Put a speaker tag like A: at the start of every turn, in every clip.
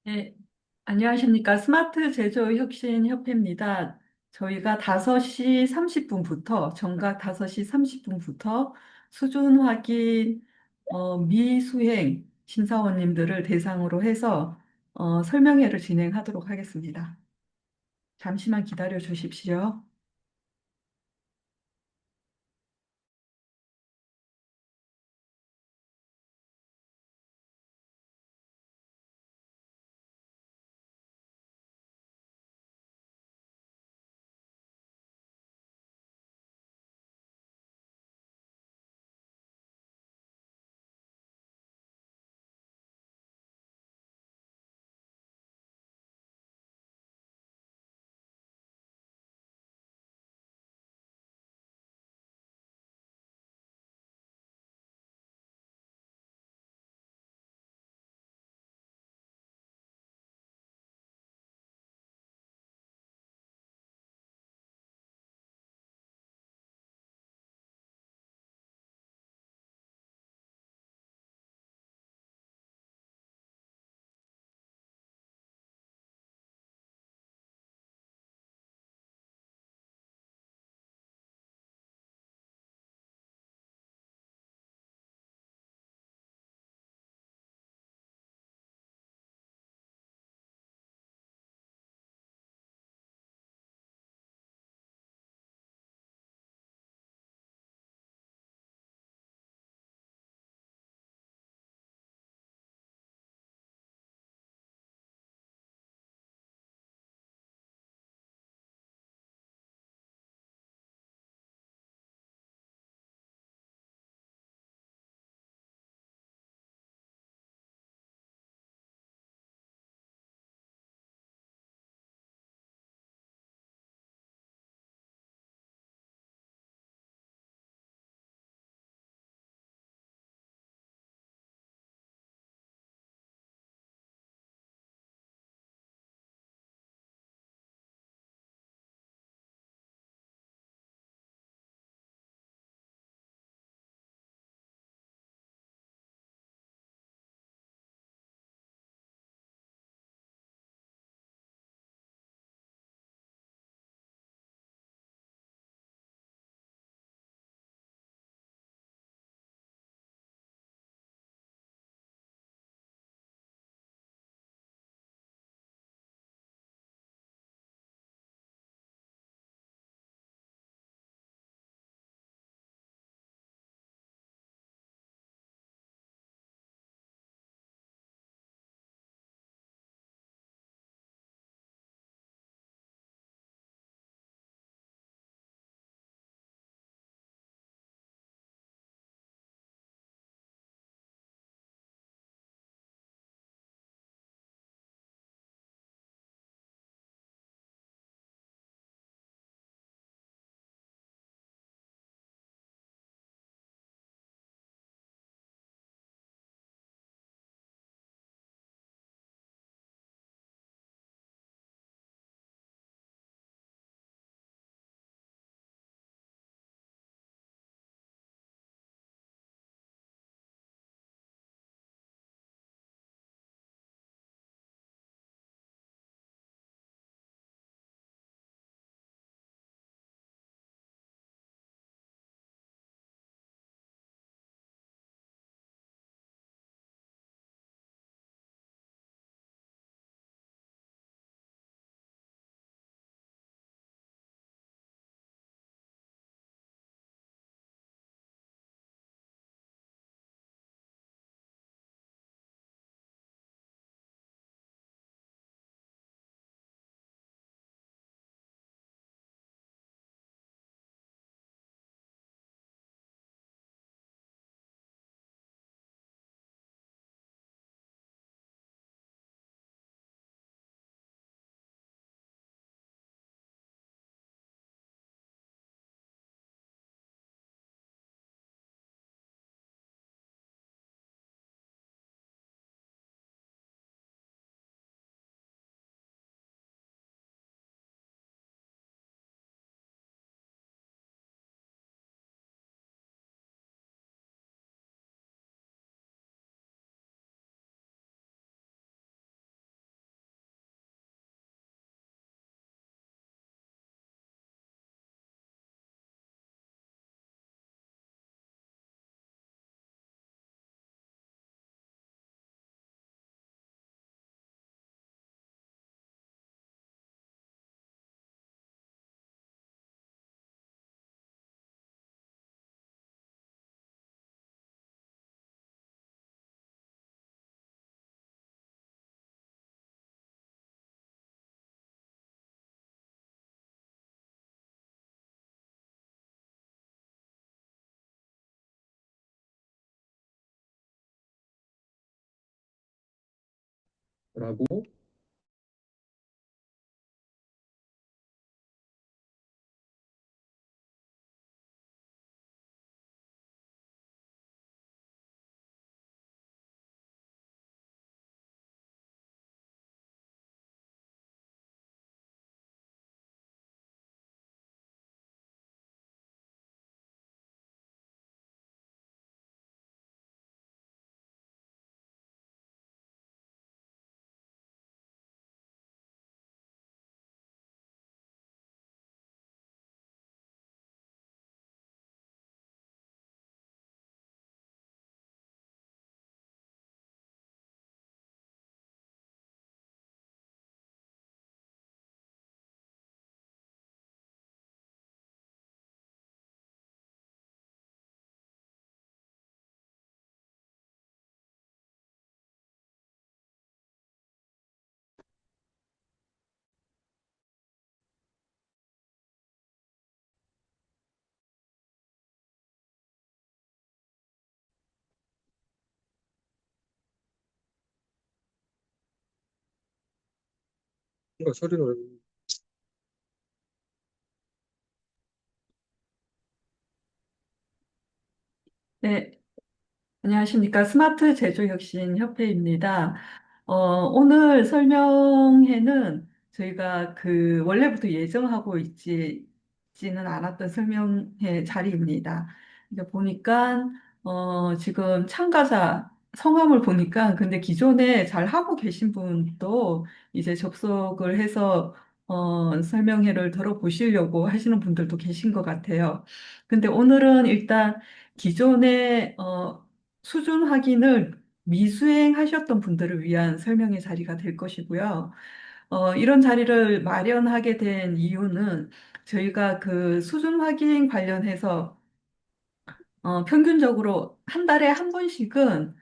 A: 네, 안녕하십니까. 스마트 제조 혁신 협회입니다. 저희가 5시 30분부터, 정각 5시 30분부터 수준 확인, 미수행 심사원님들을 대상으로 해서 설명회를 진행하도록 하겠습니다. 잠시만 기다려 주십시오. 네, 안녕하십니까. 스마트 제조혁신 협회입니다. 오늘 설명회는 저희가 원래부터 예정하고 있지는 않았던 설명회 자리입니다. 이제 보니까, 지금 참가자 성함을 보니까, 근데 기존에 잘 하고 계신 분도 이제 접속을 해서, 설명회를 들어보시려고 하시는 분들도 계신 것 같아요. 근데 오늘은 일단 기존에, 수준 확인을 미수행하셨던 분들을 위한 설명의 자리가 될 것이고요. 이런 자리를 마련하게 된 이유는 저희가 그 수준 확인 관련해서 평균적으로 한 달에 한 번씩은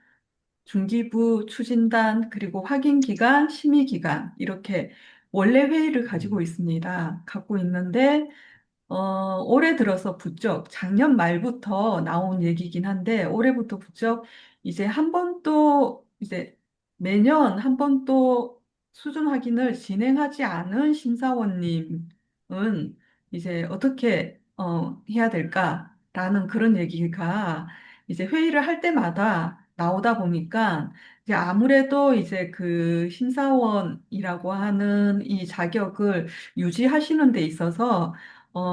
A: 중기부 추진단 그리고 확인 기간, 심의 기간 이렇게 원래 회의를 가지고 있습니다. 갖고 있는데 올해 들어서 부쩍 작년 말부터 나온 얘기긴 한데 올해부터 부쩍 이제 한 번 또 이제 매년 한 번 또 수준 확인을 진행하지 않은 심사원님은 이제 어떻게 해야 될까라는 그런 얘기가 이제 회의를 할 때마다 나오다 보니까 이제 아무래도 이제 그 심사원이라고 하는 이 자격을 유지하시는 데 있어서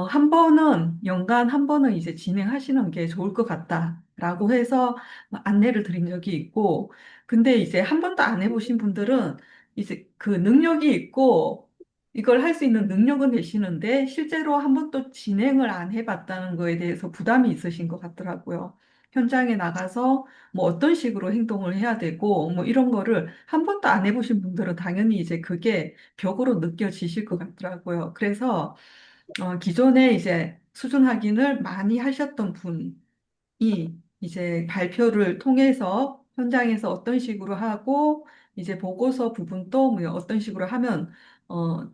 A: 한 번은, 연간 한 번은 이제 진행하시는 게 좋을 것 같다라고 해서 안내를 드린 적이 있고, 근데 이제 한 번도 안 해보신 분들은 이제 그 능력이 있고, 이걸 할 수 있는 능력은 되시는데, 실제로 한 번도 진행을 안 해봤다는 거에 대해서 부담이 있으신 것 같더라고요. 현장에 나가서 뭐 어떤 식으로 행동을 해야 되고, 뭐 이런 거를 한 번도 안 해보신 분들은 당연히 이제 그게 벽으로 느껴지실 것 같더라고요. 그래서 기존에 이제 수준 확인을 많이 하셨던 분이 이제 발표를 통해서 현장에서 어떤 식으로 하고 이제 보고서 부분도 뭐 어떤 식으로 하면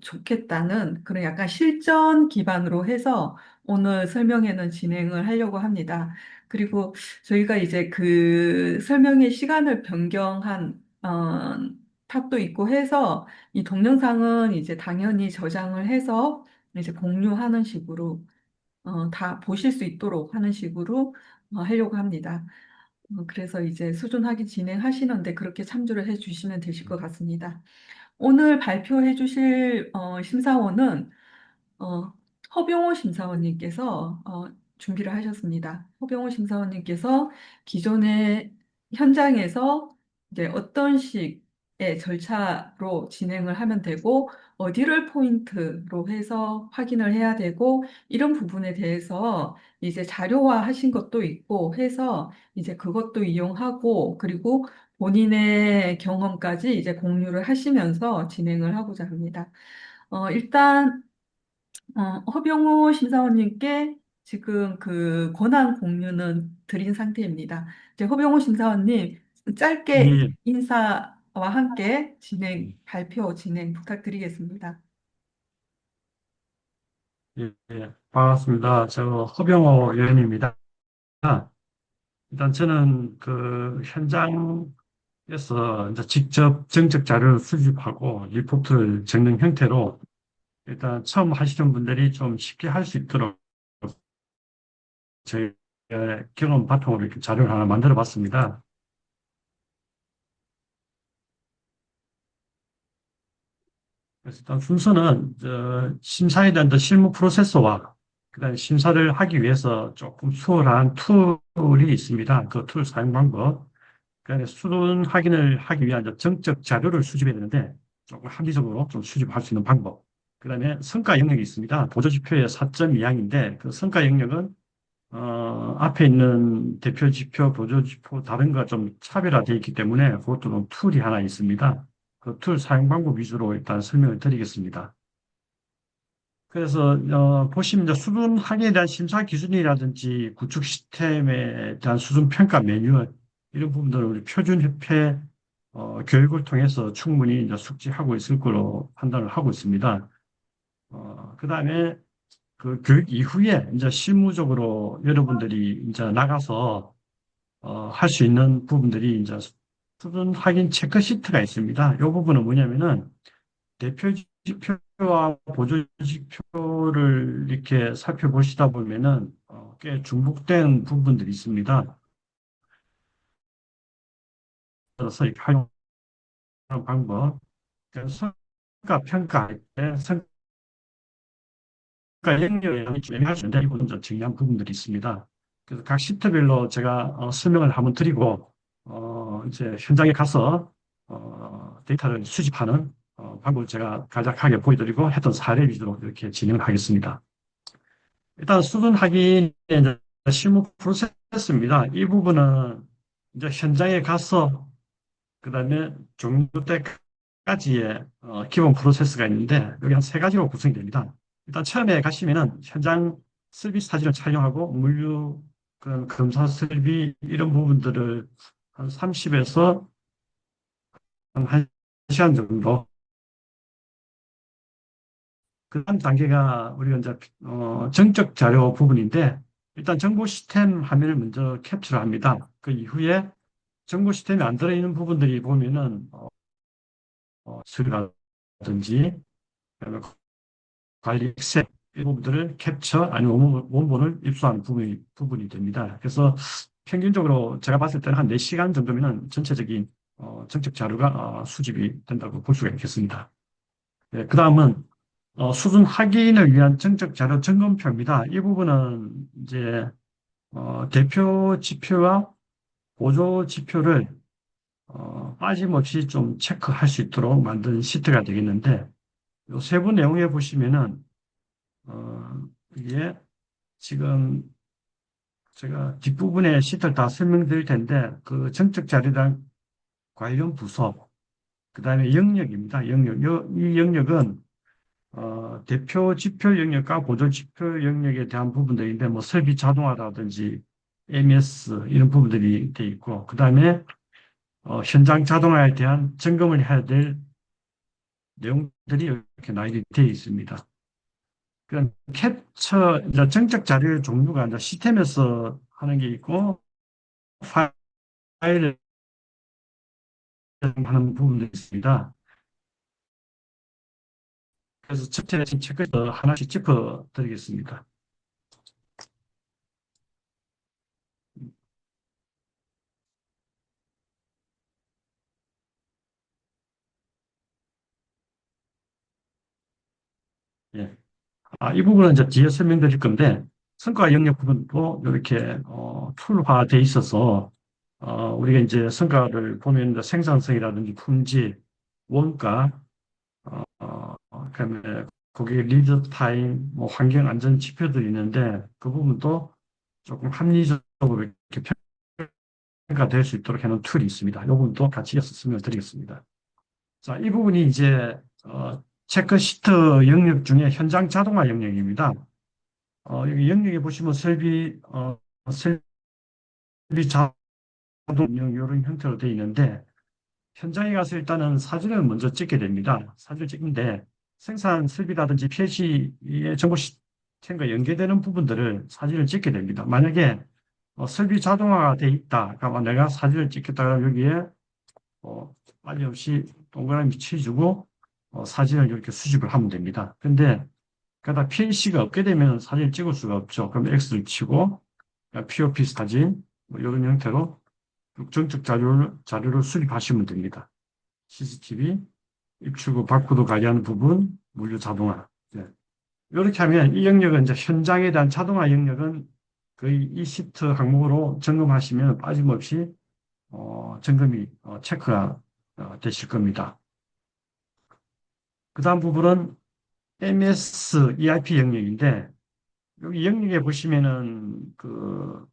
A: 좋겠다는 그런 약간 실전 기반으로 해서 오늘 설명회는 진행을 하려고 합니다. 그리고 저희가 이제 그 설명회 시간을 변경한 탑도 있고 해서 이 동영상은 이제 당연히 저장을 해서 이제 공유하는 식으로 다 보실 수 있도록 하는 식으로 하려고 합니다. 그래서 이제 수준 확인 진행하시는데 그렇게 참조를 해 주시면 되실 것 같습니다. 오늘 발표해 주실 심사원은 어, 허병호 심사원님께서 준비를 하셨습니다. 허병호 심사원님께서 기존의 현장에서 이제 어떤 식의 절차로 진행을 하면 되고 어디를 포인트로 해서 확인을 해야 되고 이런 부분에 대해서 이제 자료화 하신 것도 있고 해서 이제 그것도 이용하고 그리고 본인의 경험까지 이제 공유를 하시면서 진행을 하고자 합니다. 일단 허병호 심사원님께 지금 그 권한 공유는 드린 상태입니다. 이제 허병호 심사원님 짧게
B: 예,
A: 인사와 함께 발표 진행 부탁드리겠습니다.
B: 반갑습니다. 저 허병호 의원입니다. 일단 저는 그 현장 그래서 이제 직접 정책 자료를 수집하고 리포트를 적는 형태로 일단 처음 하시는 분들이 좀 쉽게 할 수 있도록 저희 경험 바탕으로 이렇게 자료를 하나 만들어 봤습니다. 그래서 일단 순서는 심사에 대한 실무 프로세서와 그다음에 심사를 하기 위해서 조금 수월한 툴이 있습니다. 그 툴 사용 방법. 그다음에 수능 확인을 하기 위한 이제 정적 자료를 수집해야 되는데 조금 합리적으로 좀 수집할 수 있는 방법. 그다음에 성과 영역이 있습니다. 보조지표의 4점 이항인데 그 성과 영역은 앞에 있는 대표 지표, 보조 지표 다른 거가 좀 차별화되어 있기 때문에 그것도 좀 툴이 하나 있습니다. 그 툴 사용 방법 위주로 일단 설명을 드리겠습니다. 그래서 보시면 이제 수준 항해에 대한 심사 기준이라든지 구축 시스템에 대한 수준 평가 매뉴얼 이런 부분들을 우리 표준협회 교육을 통해서 충분히 이제 숙지하고 있을 거로 판단을 하고 있습니다. 그다음에 그 교육 이후에 이제 실무적으로 여러분들이 이제 나가서 할 수 있는 부분들이 이제 수준 확인 체크시트가 있습니다. 이 부분은 뭐냐면은 대표 지표와 보조 지표를 이렇게 살펴보시다 보면은 꽤 중복된 부분들이 있습니다. 그래서 이렇게 활용하는 방법, 그래서 성과 평가할 때 성과 영역이 좀 애매할 수 있는데 이 부분 좀 중요한 부분들이 있습니다. 그래서 각 시트별로 제가 설명을 한번 드리고 이제 현장에 가서 데이터를 수집하는 방법을 제가 간략하게 보여드리고 했던 사례 위주로 이렇게 진행을 하겠습니다. 일단 수준 확인의 이제 실무 프로세스입니다. 이 부분은 이제 현장에 가서 그다음에 종료 때까지의 기본 프로세스가 있는데 여기 한 세 가지로 구성이 됩니다. 일단 처음에 가시면은 현장 서비스 사진을 촬영하고 물류 그런 검사 설비 이런 부분들을 한 30에서 한 1시간 정도 그 다음 단계가 우리가 이제 정적 자료 부분인데 일단 정보 시스템 화면을 먼저 캡처를 합니다. 그 이후에 정보 시스템에 안 들어있는 부분들이 보면은 서류라든지 그다음에 관리 엑셀 이 부분들을 캡처 아니면 원본을 입수하는 부분이 됩니다. 그래서 평균적으로 제가 봤을 때는 한 4시간 정도면은 전체적인 정책 자료가 수집이 된다고 볼 수가 있겠습니다. 네, 그 다음은 수준 확인을 위한 정책 자료 점검표입니다. 이 부분은 이제 대표 지표와 보조 지표를 빠짐없이 좀 체크할 수 있도록 만든 시트가 되겠는데 이 세부 내용에 보시면은 이게 지금 제가 뒷부분에 시트를 다 설명드릴 텐데 그 정책 자료랑 관련 부서 그다음에 영역입니다. 영역 이 영역은 대표 지표 영역과 보조 지표 영역에 대한 부분들인데, 뭐, 설비 자동화라든지, MES, 이런 부분들이 돼 있고, 그 다음에, 현장 자동화에 대한 점검을 해야 될 내용들이 이렇게 나열이 되어 있습니다. 그럼 캡처, 이제 정책 자료의 종류가 이제 시스템에서 하는 게 있고, 파일을 하는 부분도 있습니다. 그래서 첫째 체크해서 하나씩 짚어 드리겠습니다. 예. 이 부분은 이제 뒤에 설명드릴 건데, 성과 영역 부분도 이렇게, 툴화돼 있어서, 우리가 이제 성과를 보면 이제 생산성이라든지 품질, 원가, 그다음에 고객 리드 타임, 뭐 환경 안전 지표들이 있는데, 그 부분도 조금 합리적으로 이렇게 평가될 수 있도록 하는 툴이 있습니다. 이 부분도 같이 이어서 설명드리겠습니다. 자, 이 부분이 이제, 체크시트 영역 중에 현장 자동화 영역입니다. 여기 영역에 보시면 설비 자동 이런 형태로 되어 있는데, 현장에 가서 일단은 사진을 먼저 찍게 됩니다. 사진을 찍는데, 생산 설비라든지 PLC의 정보 시스템과 연계되는 부분들을 사진을 찍게 됩니다. 만약에 설비 자동화가 돼 있다. 그러면 내가 사진을 찍겠다 그러면 여기에 빨리 없이 동그라미 치주고 사진을 이렇게 수집을 하면 됩니다. 근데 그러다 PNC가 없게 되면 사진을 찍을 수가 없죠. 그럼 X를 치고 POP 사진 뭐 이런 형태로 정적 자료를 수립하시면 됩니다. CCTV, 입출구 바코드 관리하는 부분, 물류 자동화. 네. 이렇게 하면 이 영역은 이제 현장에 대한 자동화 영역은 거의 이 시트 항목으로 점검하시면 빠짐없이 점검이 체크가 되실 겁니다. 그 다음 부분은 MS ERP 영역인데 여기 영역에 보시면은 그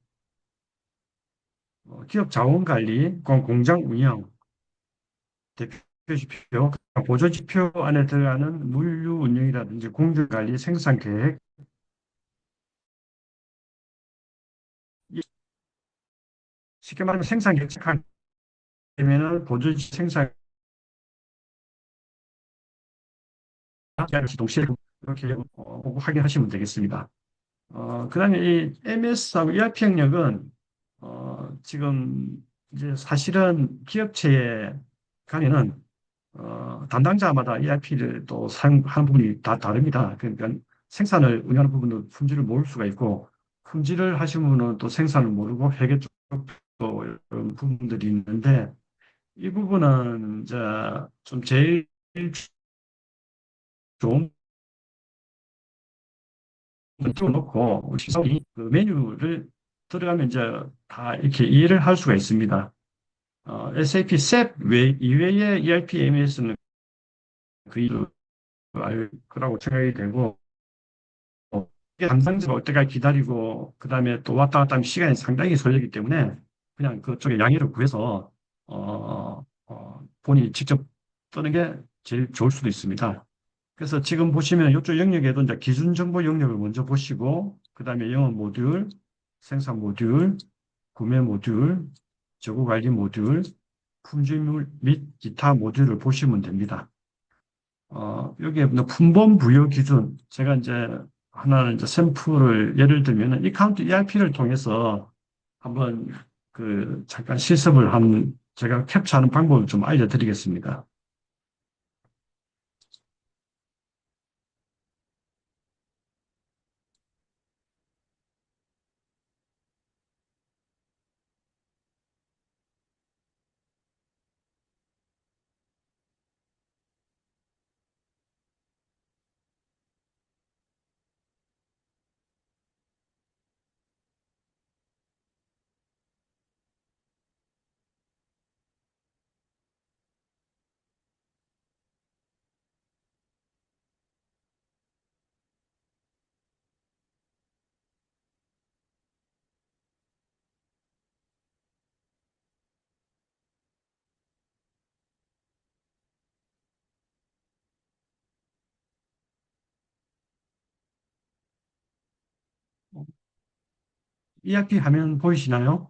B: 기업 자원 관리, 공장 운영, 대표지표, 보조지표 안에 들어가는 물류 운영이라든지 공정 관리, 생산 계획, 쉽게 말하면 생산 계획 되면은 보조지 생산 동시에 이렇게 확인하시면 되겠습니다. 그다음에 이 MS하고 ERP 영역은 지금 이제 사실은 기업체에 가면은 담당자마다 ERP를 또 사용하는 부분이 다 다릅니다. 그러니까 생산을 운영하는 부분도 품질을 모를 수가 있고 품질을 하시는 분은 또 생산을 모르고 회계 쪽도 이런 부분들이 있는데 이 부분은 이제 좀 제일 좋은 띄워놓고 우리 시선이 그 메뉴를 들어가면 이제 다 이렇게 이해를 할 수가 있습니다. SAP SAP 이외의 ERP MES는 거의 알 거라고 생각이 되고 이게 담당자가 올 때까지 기다리고 그다음에 또 왔다 갔다 하면 시간이 상당히 걸리기 때문에 그냥 그쪽에 양해를 구해서 본인이 직접 뜨는 게 제일 좋을 수도 있습니다. 그래서 지금 보시면 이쪽 영역에도 이제 기준 정보 영역을 먼저 보시고 그다음에 영업 모듈, 생산 모듈, 구매 모듈, 재고 관리 모듈, 품질물 및 기타 모듈을 보시면 됩니다. 여기에 뭐 품번 부여 기준, 제가 이제 하나는 이제 샘플을 예를 들면은 이카운트 ERP를 통해서 한번 그 잠깐 실습을 한 제가 캡처하는 방법을 좀 알려드리겠습니다. ERP 화면 보이시나요?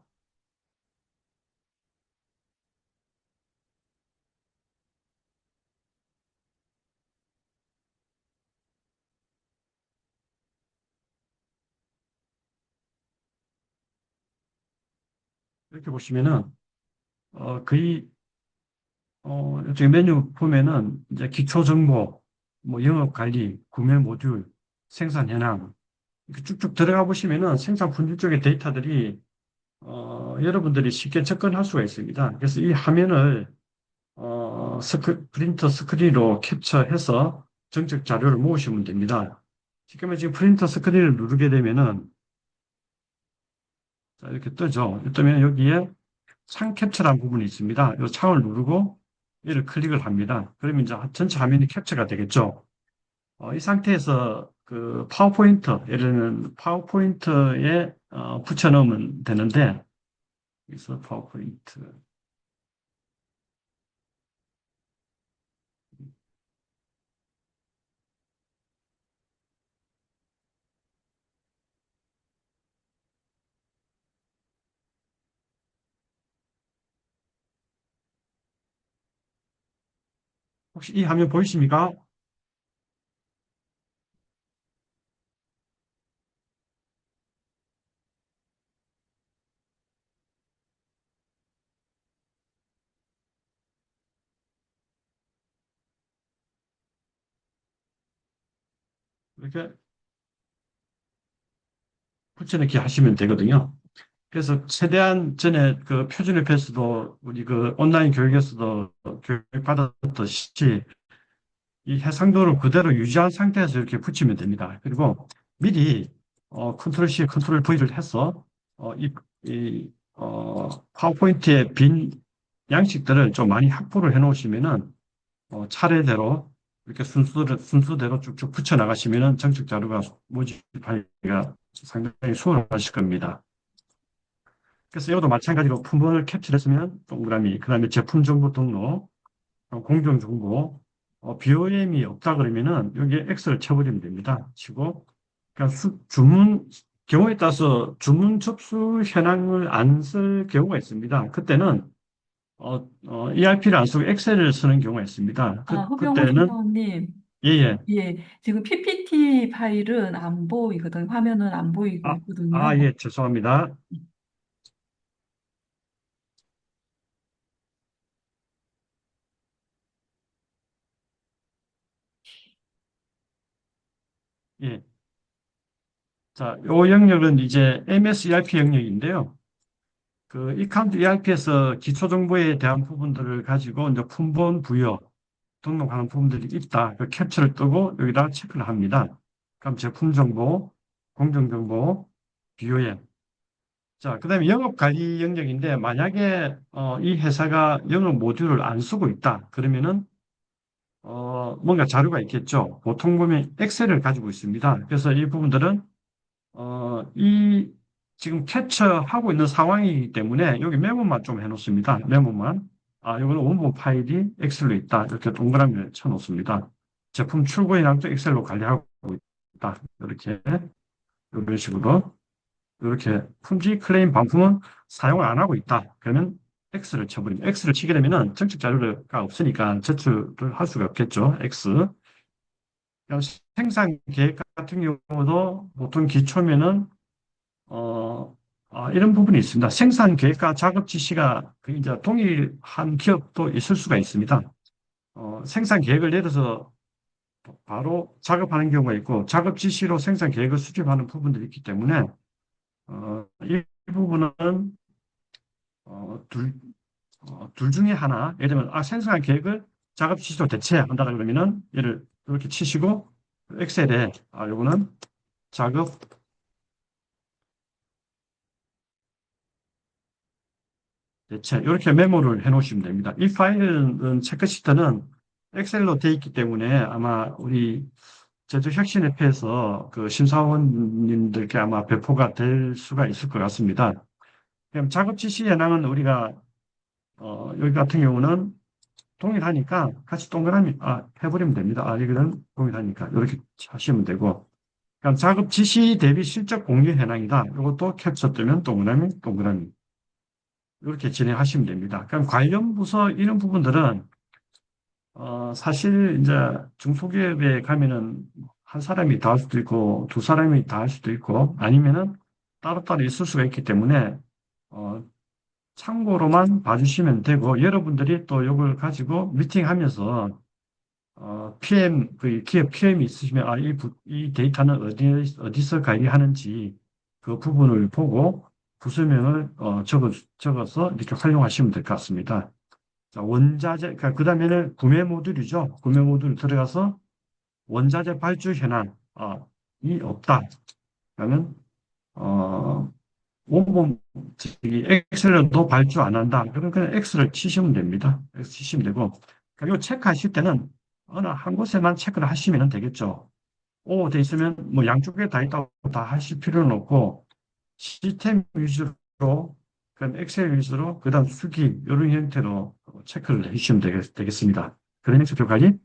B: 이렇게 보시면은 거의 이쪽에 메뉴 보면은 이제 기초 정보, 뭐 영업 관리, 구매 모듈, 생산 현황 이렇게 쭉쭉 들어가 보시면은 생산 품질 쪽의 데이터들이 여러분들이 쉽게 접근할 수가 있습니다. 그래서 이 화면을 프린터 스크린으로 캡처해서 정책 자료를 모으시면 됩니다. 지금 프린터 스크린을 누르게 되면은 자, 이렇게 뜨죠. 뜨면 여기에 창 캡처라는 부분이 있습니다. 이 창을 누르고 얘를 클릭을 합니다. 그러면 이제 전체 화면이 캡처가 되겠죠. 이 상태에서 그 파워포인트, 예를 들면 파워포인트에 붙여 넣으면 되는데, 여기서 파워포인트. 혹시 이 화면 보이십니까? 이렇게 붙여넣기 하시면 되거든요. 그래서 최대한 전에 그 표준협회에서도 우리 그 온라인 교육에서도 교육받았듯이 이 해상도를 그대로 유지한 상태에서 이렇게 붙이면 됩니다. 그리고 미리 컨트롤 C, 컨트롤 V를 해서 파워포인트의 빈 양식들을 좀 많이 확보를 해 놓으시면은 차례대로 이렇게 순서대로 쭉쭉 붙여 나가시면은 정책 자료가 모집하기가 상당히 수월하실 겁니다. 그래서 이것도 마찬가지로 품번을 캡처했으면 동그라미, 그 다음에 제품 정보 등록, 공정 정보, BOM이 없다 그러면은 여기에 X를 쳐버리면 됩니다. 치고, 그러니까 주문, 경우에 따라서 주문 접수 현황을 안 쓸 경우가 있습니다. 그때는 ERP를 안 쓰고 엑셀을 쓰는 경우가 있습니다.
A: 허경호
B: 그때는
A: 팀장님,
B: 예, 예.
A: 예, 지금 PPT 파일은 안 보이거든. 화면은 안 보이고 있거든요.
B: 예, 죄송합니다. 예. 자, 요 영역은 이제 MS ERP 영역인데요. 그 이카운트 ERP에서 기초 정보에 대한 부분들을 가지고 이제 품번 부여 등록하는 부분들이 있다. 그 캡처를 뜨고 여기다가 체크를 합니다. 그럼 제품 정보, 공정 정보, BOM. 자, 그다음에 영업 관리 영역인데 만약에 이 회사가 영업 모듈을 안 쓰고 있다. 그러면은 뭔가 자료가 있겠죠. 보통 보면 엑셀을 가지고 있습니다. 그래서 이 부분들은 이 지금 캡처하고 있는 상황이기 때문에 여기 메모만 좀 해놓습니다. 메모만. 이거는 원본 파일이 엑셀로 있다. 이렇게 동그라미를 쳐놓습니다. 제품 출고 현황도 엑셀로 관리하고 있다. 이렇게, 이런 식으로. 이렇게 품질 클레임 반품은 사용을 안 하고 있다. 그러면 X를 쳐버립니다. X를 치게 되면은 정책 자료가 없으니까 제출을 할 수가 없겠죠. X. 그럼 생산 계획 같은 경우도 보통 기초면은 이런 부분이 있습니다. 생산 계획과 작업 지시가 그 이제 동일한 기업도 있을 수가 있습니다. 생산 계획을 내려서 바로 작업하는 경우가 있고 작업 지시로 생산 계획을 수립하는 부분들이 있기 때문에 이 부분은 둘, 둘 중에 하나, 예를 들면 생산 계획을 작업 지시로 대체한다 그러면은 얘를 이렇게 치시고 엑셀에 요거는 작업 대체 이렇게 메모를 해 놓으시면 됩니다. 이 파일은 체크시트는 엑셀로 돼 있기 때문에 아마 우리 제주혁신협회에서 그 심사원님들께 아마 배포가 될 수가 있을 것 같습니다. 그럼 작업 지시 현황은 우리가 여기 같은 경우는 동일하니까 같이 동그라미 해버리면 됩니다. 이거는 동일하니까 이렇게 하시면 되고 그럼 작업 지시 대비 실적 공유 현황이다. 이것도 캡처 뜨면 동그라미 동그라미 이렇게 진행하시면 됩니다. 그럼 관련 부서 이런 부분들은 사실 이제 중소기업에 가면은 한 사람이 다 할 수도 있고 두 사람이 다 할 수도 있고 아니면은 따로따로 있을 수가 있기 때문에 어, 참고로만 봐주시면 되고 여러분들이 또 이걸 가지고 미팅하면서 그 기업 PM이 있으시면 이 데이터는 어디서 관리하는지 그 부분을 보고 부서명을 적어서 이렇게 활용하시면 될 것 같습니다. 자, 원자재, 그 다음에는 구매 모듈이죠. 구매 모듈 들어가서 원자재 발주 현황, 이 없다. 그러면, 어, 원본, 이 엑셀로도 발주 안 한다. 그러면 그냥 X를 치시면 됩니다. X 치시면 되고, 그리고 체크하실 때는 어느 한 곳에만 체크를 하시면 되겠죠. O 돼 있으면 뭐 양쪽에 다 있다고 다 하실 필요는 없고, 시스템 위주로, 그다음 엑셀 위주로, 그다음 수기 이런 형태로 체크를 해주시면 되겠습니다. 그런 형태표까지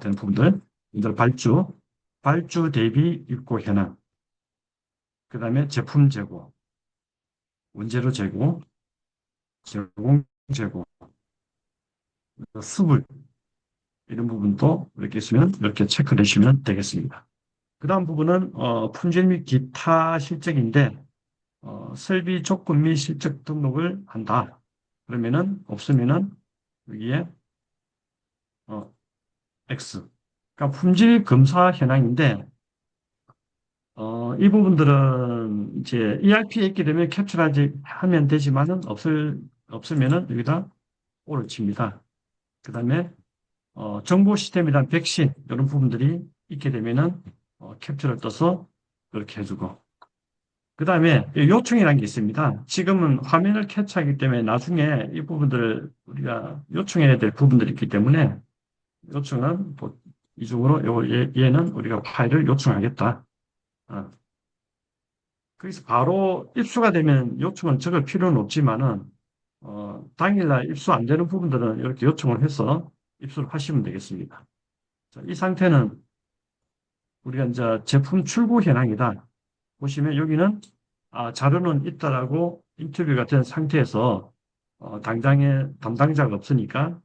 B: 되는 부분들, 이들 발주 대비 입고 현황, 그다음에 제품 재고, 원재료 재고, 제공 재고, 수불 이런 부분도 이렇게 있으면 이렇게 체크를 해주시면 되겠습니다. 그다음 부분은 품질 및 기타 실적인데 설비 조건 및 실적 등록을 한다. 그러면은 없으면은 여기에 어, X. 그러니까 품질 검사 현황인데 이 부분들은 이제 ERP에 있게 되면 캡처하지 하면 되지만은 없으면은 여기다 오를 칩니다. 그 다음에 정보 시스템이란 백신 이런 부분들이 있게 되면은 캡처를 떠서 그렇게 해주고 그 다음에 요청이라는 게 있습니다. 지금은 화면을 캡처하기 때문에 나중에 이 부분들을 우리가 요청해야 될 부분들이 있기 때문에 요청은 이중으로 얘는 우리가 파일을 요청하겠다. 어, 거기서 바로 입수가 되면 요청은 적을 필요는 없지만은 당일날 입수 안 되는 부분들은 이렇게 요청을 해서 입수를 하시면 되겠습니다. 자, 이 상태는 우리가 이제 제품 출고 현황이다. 보시면 여기는 자료는 있다라고 인터뷰가 된 상태에서 당장에 담당자가 없으니까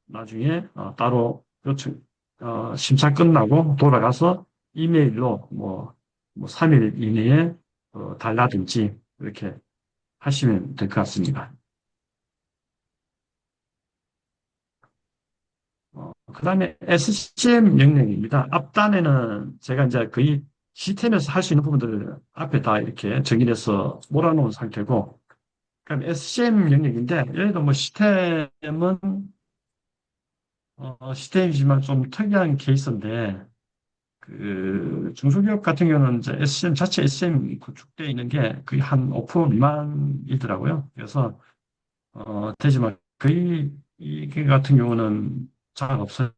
B: 나중에 따로 요청 심사 끝나고 돌아가서 이메일로 뭐 3일 이내에 달라든지 이렇게 하시면 될 것 같습니다. 그다음에 SCM 영역입니다. 앞단에는 제가 이제 거의 시스템에서 할 수 있는 부분들을 앞에 다 이렇게 정의해서 몰아놓은 상태고, 그럼 SCM 영역인데, 얘도 뭐 시스템은, 시스템이지만 좀 특이한 케이스인데, 그, 중소기업 같은 경우는 이제 SCM, 자체 SCM 구축되어 있는 게 거의 한 5% 미만이더라고요. 그래서, 되지만 거의 이게 같은 경우는 잘 없어요.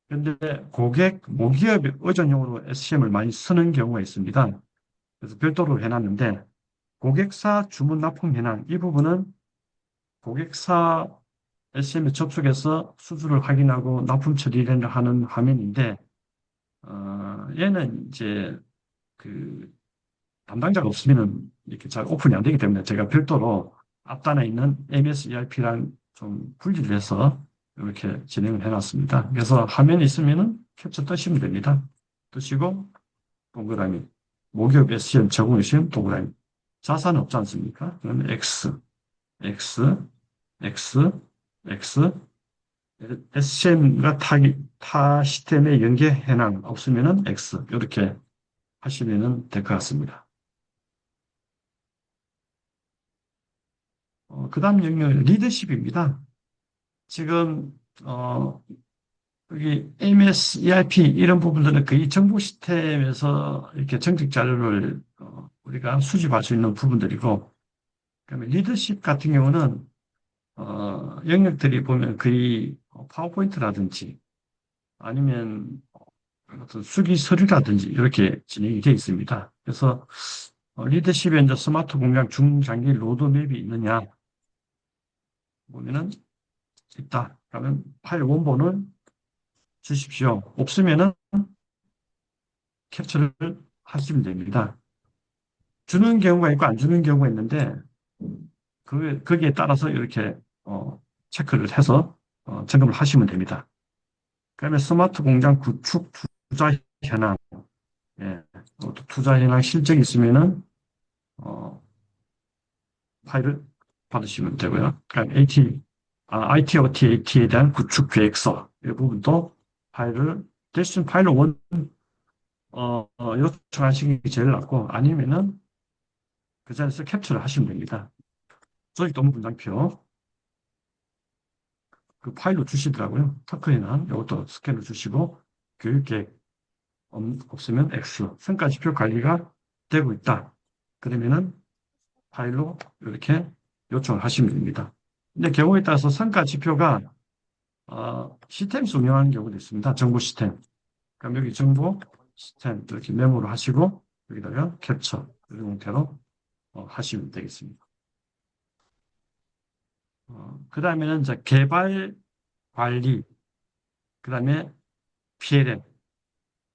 B: 근데 모기업 의존용으로 SCM을 많이 쓰는 경우가 있습니다. 그래서 별도로 해놨는데, 고객사 주문 납품 현황, 이 부분은 고객사 SCM에 접속해서 수주를 확인하고 납품 처리를 하는 화면인데, 얘는 이제 그 담당자가 없으면은 이렇게 잘 오픈이 안 되기 때문에 제가 별도로 앞단에 있는 MSERP랑 좀 분리를 해서 이렇게 진행을 해놨습니다. 그래서 화면에 있으면은 캡처 뜨시면 됩니다. 뜨시고 동그라미, 모기업 SCM 적용이시면 동그라미. 자산은 없지 않습니까? 그러면 X, X, X, X, SCM과 타 시스템의 연계 현황 없으면은 X 이렇게 하시면은 될 것 같습니다. 그 다음 영역은 리더십입니다. 지금 여기 AMS, ERP 이런 부분들은 거의 정보 시스템에서 이렇게 정책 자료를 우리가 수집할 수 있는 부분들이고, 그다음에 리더십 같은 경우는 영역들이 보면 거의 파워포인트라든지 아니면 어떤 수기 서류라든지 이렇게 진행이 되어 있습니다. 그래서 리더십에 이제 스마트 공장 중장기 로드맵이 있느냐 보면은 있다. 그러면 파일 원본을 주십시오. 없으면은 캡처를 하시면 됩니다. 주는 경우가 있고 안 주는 경우가 있는데 거기에 따라서 이렇게 체크를 해서 점검을 하시면 됩니다. 그다음에 스마트 공장 구축 투자 현황, 예, 또 투자 현황 실적이 있으면은 어, 파일을 받으시면 되고요. 그다음에 IT, OT, AT에 대한 구축 계획서 이 부분도 파일을 대신 파일을 요청하시는 게 제일 낫고 아니면은 그 자리에서 캡처를 하시면 됩니다. 조직 업무 분장표 그 파일로 주시더라고요. 터크에는 이것도 스캔을 주시고 교육계획 없으면 X 성과지표 관리가 되고 있다. 그러면은 파일로 이렇게 요청을 하시면 됩니다. 근데 경우에 따라서 성과지표가 시스템에서 운영하는 경우도 있습니다. 정보 시스템. 그럼 여기 정보 시스템 이렇게 메모를 하시고 여기다가 캡처 이런 형태로 하시면 되겠습니다. 그 다음에는 이제 개발 관리, 그 다음에 PLM,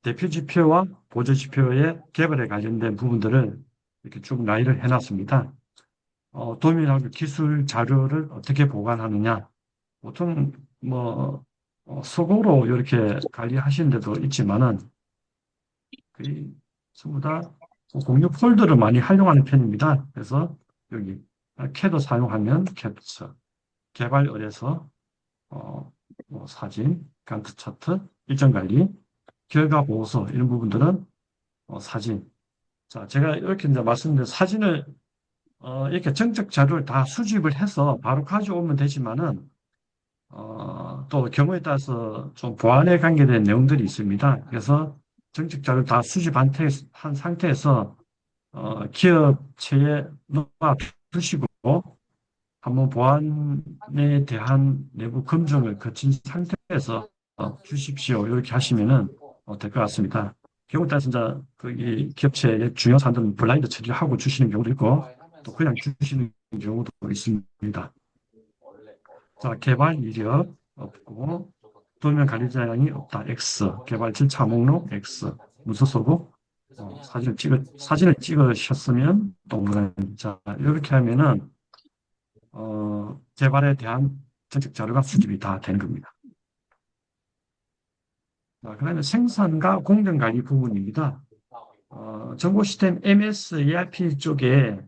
B: 대표 지표와 보조 지표의 개발에 관련된 부분들을 이렇게 쭉 나열을 해놨습니다. 도면하고 기술 자료를 어떻게 보관하느냐. 보통 수고로 이렇게 관리하시는 데도 있지만은 거의 전부 다 공유 폴더를 많이 활용하는 편입니다. 그래서 여기 캐드 사용하면 캡처, 개발 의뢰서, 사진, 간트 차트, 일정 관리, 결과 보고서 이런 부분들은 사진. 자, 제가 이렇게 이제 말씀드린 사진을 이렇게 정책 자료를 다 수집을 해서 바로 가져오면 되지만은 또 경우에 따라서 좀 보안에 관계된 내용들이 있습니다. 그래서 정책 자료를 다 수집한 한 상태에서 기업체에 넣어 두시고 한번 보안에 대한 내부 검증을 거친 상태에서 주십시오. 이렇게 하시면은 될 것 같습니다. 경우에 따라서 이제 그이 기업체의 중요한 사안들은 블라인드 처리를 하고 주시는 경우도 있고 또 그냥 주시는 경우도 있습니다. 자, 개발 이력 없고 도면 관리 자량이 없다. X. 개발 절차 목록 X. 문서 쏘고 사진을 찍으셨으면 동그라미. 자, 이렇게 하면은 개발에 대한 정책 자료가 수집이 다 되는 겁니다. 자, 그러면 생산과 공정 관리 부분입니다. 정보 시스템 MS, ERP 쪽에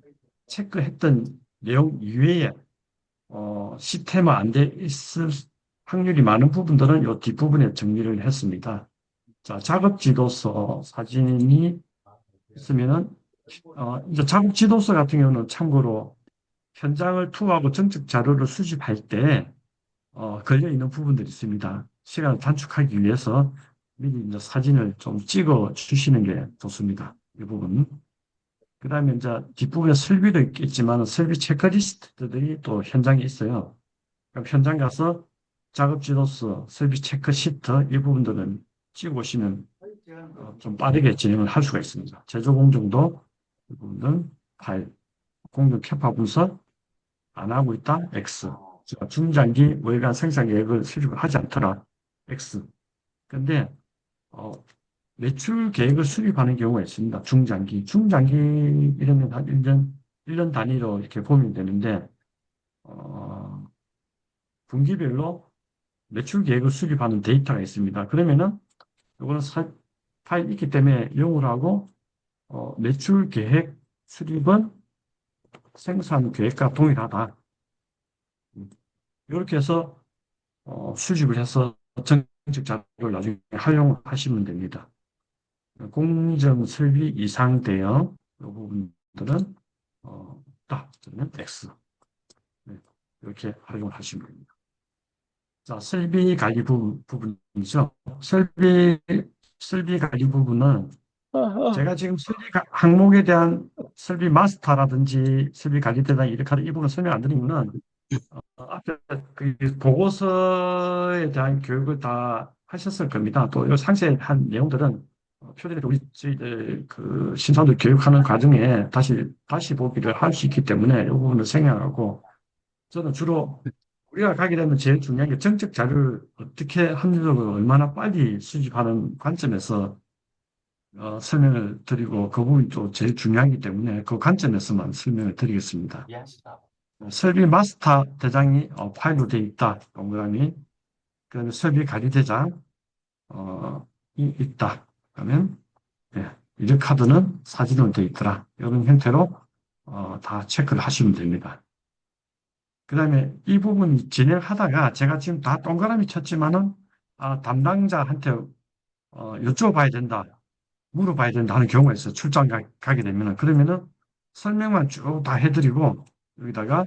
B: 체크했던 내용 이외에 시스템화 안 돼 있을 확률이 많은 부분들은 이 뒷부분에 정리를 했습니다. 자, 작업 지도서 사진이 있으면은 이제 작업 지도서 같은 경우는 참고로 현장을 투어하고 정책 자료를 수집할 때 걸려 있는 부분들이 있습니다. 시간을 단축하기 위해서 미리 이제 사진을 좀 찍어 주시는 게 좋습니다. 이 부분. 그 다음에 이제 뒷부분에 설비도 있겠지만 설비 체크리스트들이 또 현장에 있어요. 그럼 현장 가서 작업지로서 설비 체크 시트 이 부분들은 찍어 오시면 좀 빠르게 진행을 할 수가 있습니다. 제조 공정도 이 부분은 파일, 공정 캐파 분석 안 하고 있다 X. 중장기 월간 생산 계획을 수립을 하지 않더라 X. 근데 어, 매출 계획을 수립하는 경우가 있습니다. 중장기 이러면 한 1년 단위로 이렇게 보면 되는데 어, 분기별로 매출 계획을 수립하는 데이터가 있습니다. 그러면은 이거는 파일 있기 때문에 영어로 하고 매출 계획 수립은 생산 계획과 동일하다. 이렇게 해서 수집을 해서 정책 자료를 나중에 활용하시면 됩니다. 공정 설비 이상 대응 이 부분들은 딱 저는 X. 네, 이렇게 활용을 하시면 됩니다. 자, 설비 관리 부분이죠. 설비 관리 부분은 제가 지금 항목에 대한 설비 마스터라든지 설비 관리대나 이렇게 하는 이 부분 설명 안 드리면은 앞에 그 보고서에 대한 교육을 다 하셨을 겁니다. 또 이 상세한 내용들은 표준에 우리 저희들 그 신사들 교육하는 과정에 다시 보기를 할 수 있기 때문에 이 부분을 생략하고 저는 주로 우리가 가게 되면 제일 중요한 게 정책 자료를 어떻게 합리적으로 얼마나 빨리 수집하는 관점에서 설명을 드리고 그 부분이 또 제일 중요하기 때문에 그 관점에서만 설명을 드리겠습니다. 설비 마스터 대장이 파일로 되어 있다. 동그라미. 그다음에 설비 관리 대장 있다. 그러면 예, 이력 카드는 사진으로 되어 있더라. 이런 형태로 다 체크를 하시면 됩니다. 그다음에 이 부분 진행하다가 제가 지금 다 동그라미 쳤지만은 담당자한테 여쭤봐야 된다. 물어봐야 된다 하는 경우가 있어요. 출장 가게 되면은. 그러면은 설명만 쭉 다 해드리고 여기다가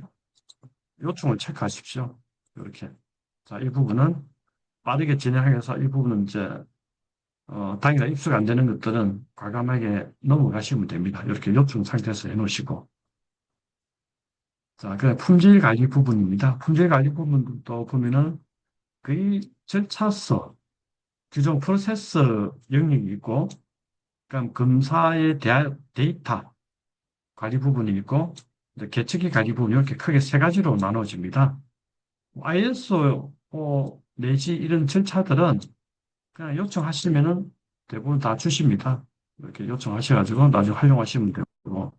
B: 요청을 체크하십시오. 이렇게. 자, 이 부분은 빠르게 진행하기 위해서 이 부분은 이제 당일날 입수가 안 되는 것들은 과감하게 넘어가시면 됩니다. 이렇게 요청 상태에서 해놓으시고. 자, 그 품질 관리 부분입니다. 품질 관리 부분도 보면은 거의 절차서, 규정 프로세스 영역이 있고, 그럼 검사에 대한 데이터 관리 부분이 있고, 이제 계측기 관리 부분 이렇게 크게 세 가지로 나눠집니다. ISO 내지 이런 절차들은 그냥 요청하시면은 대부분 다 주십니다. 이렇게 요청하셔가지고 나중에 활용하시면 되고.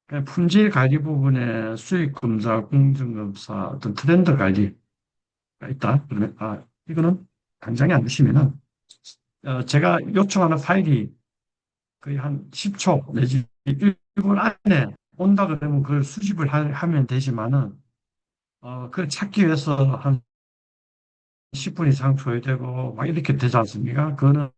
B: 그냥 품질 관리 부분에 수익 검사, 공정 검사, 어떤 트렌드 관리가 있다. 그러면 이거는 당장에 안 주시면은 제가 요청하는 파일이 거의 한 10초 내지 1분 안에 온다 그러면 그걸 수집을 하면 되지만은 그걸 찾기 위해서 한 10분 이상 소요되고 막 이렇게 되지 않습니까? 그거는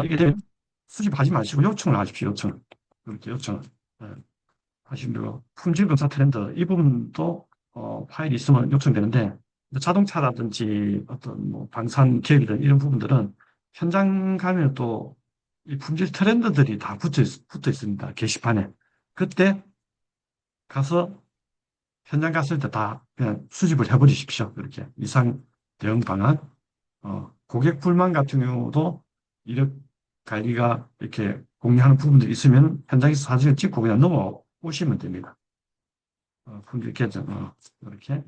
B: 이게 되면 수집하지 마시고 요청을 하십시오. 요청을. 이렇게 요청을. 예, 하시면 품질 검사 트렌드 이 부분도 파일이 있으면 요청되는데 자동차라든지 어떤 뭐 방산 기업이든 이런 부분들은 현장 가면 또 이 품질 트렌드들이 다 붙어 있습니다. 게시판에. 그때 가서 현장 갔을 때 다 그냥 수집을 해버리십시오. 이렇게 이상 대응 방안. 고객 불만 같은 경우도 이력 관리가 이렇게 공유하는 부분들이 있으면 현장에서 사진을 찍고 그냥 넘어오시면 됩니다. 품질 개선, 이렇게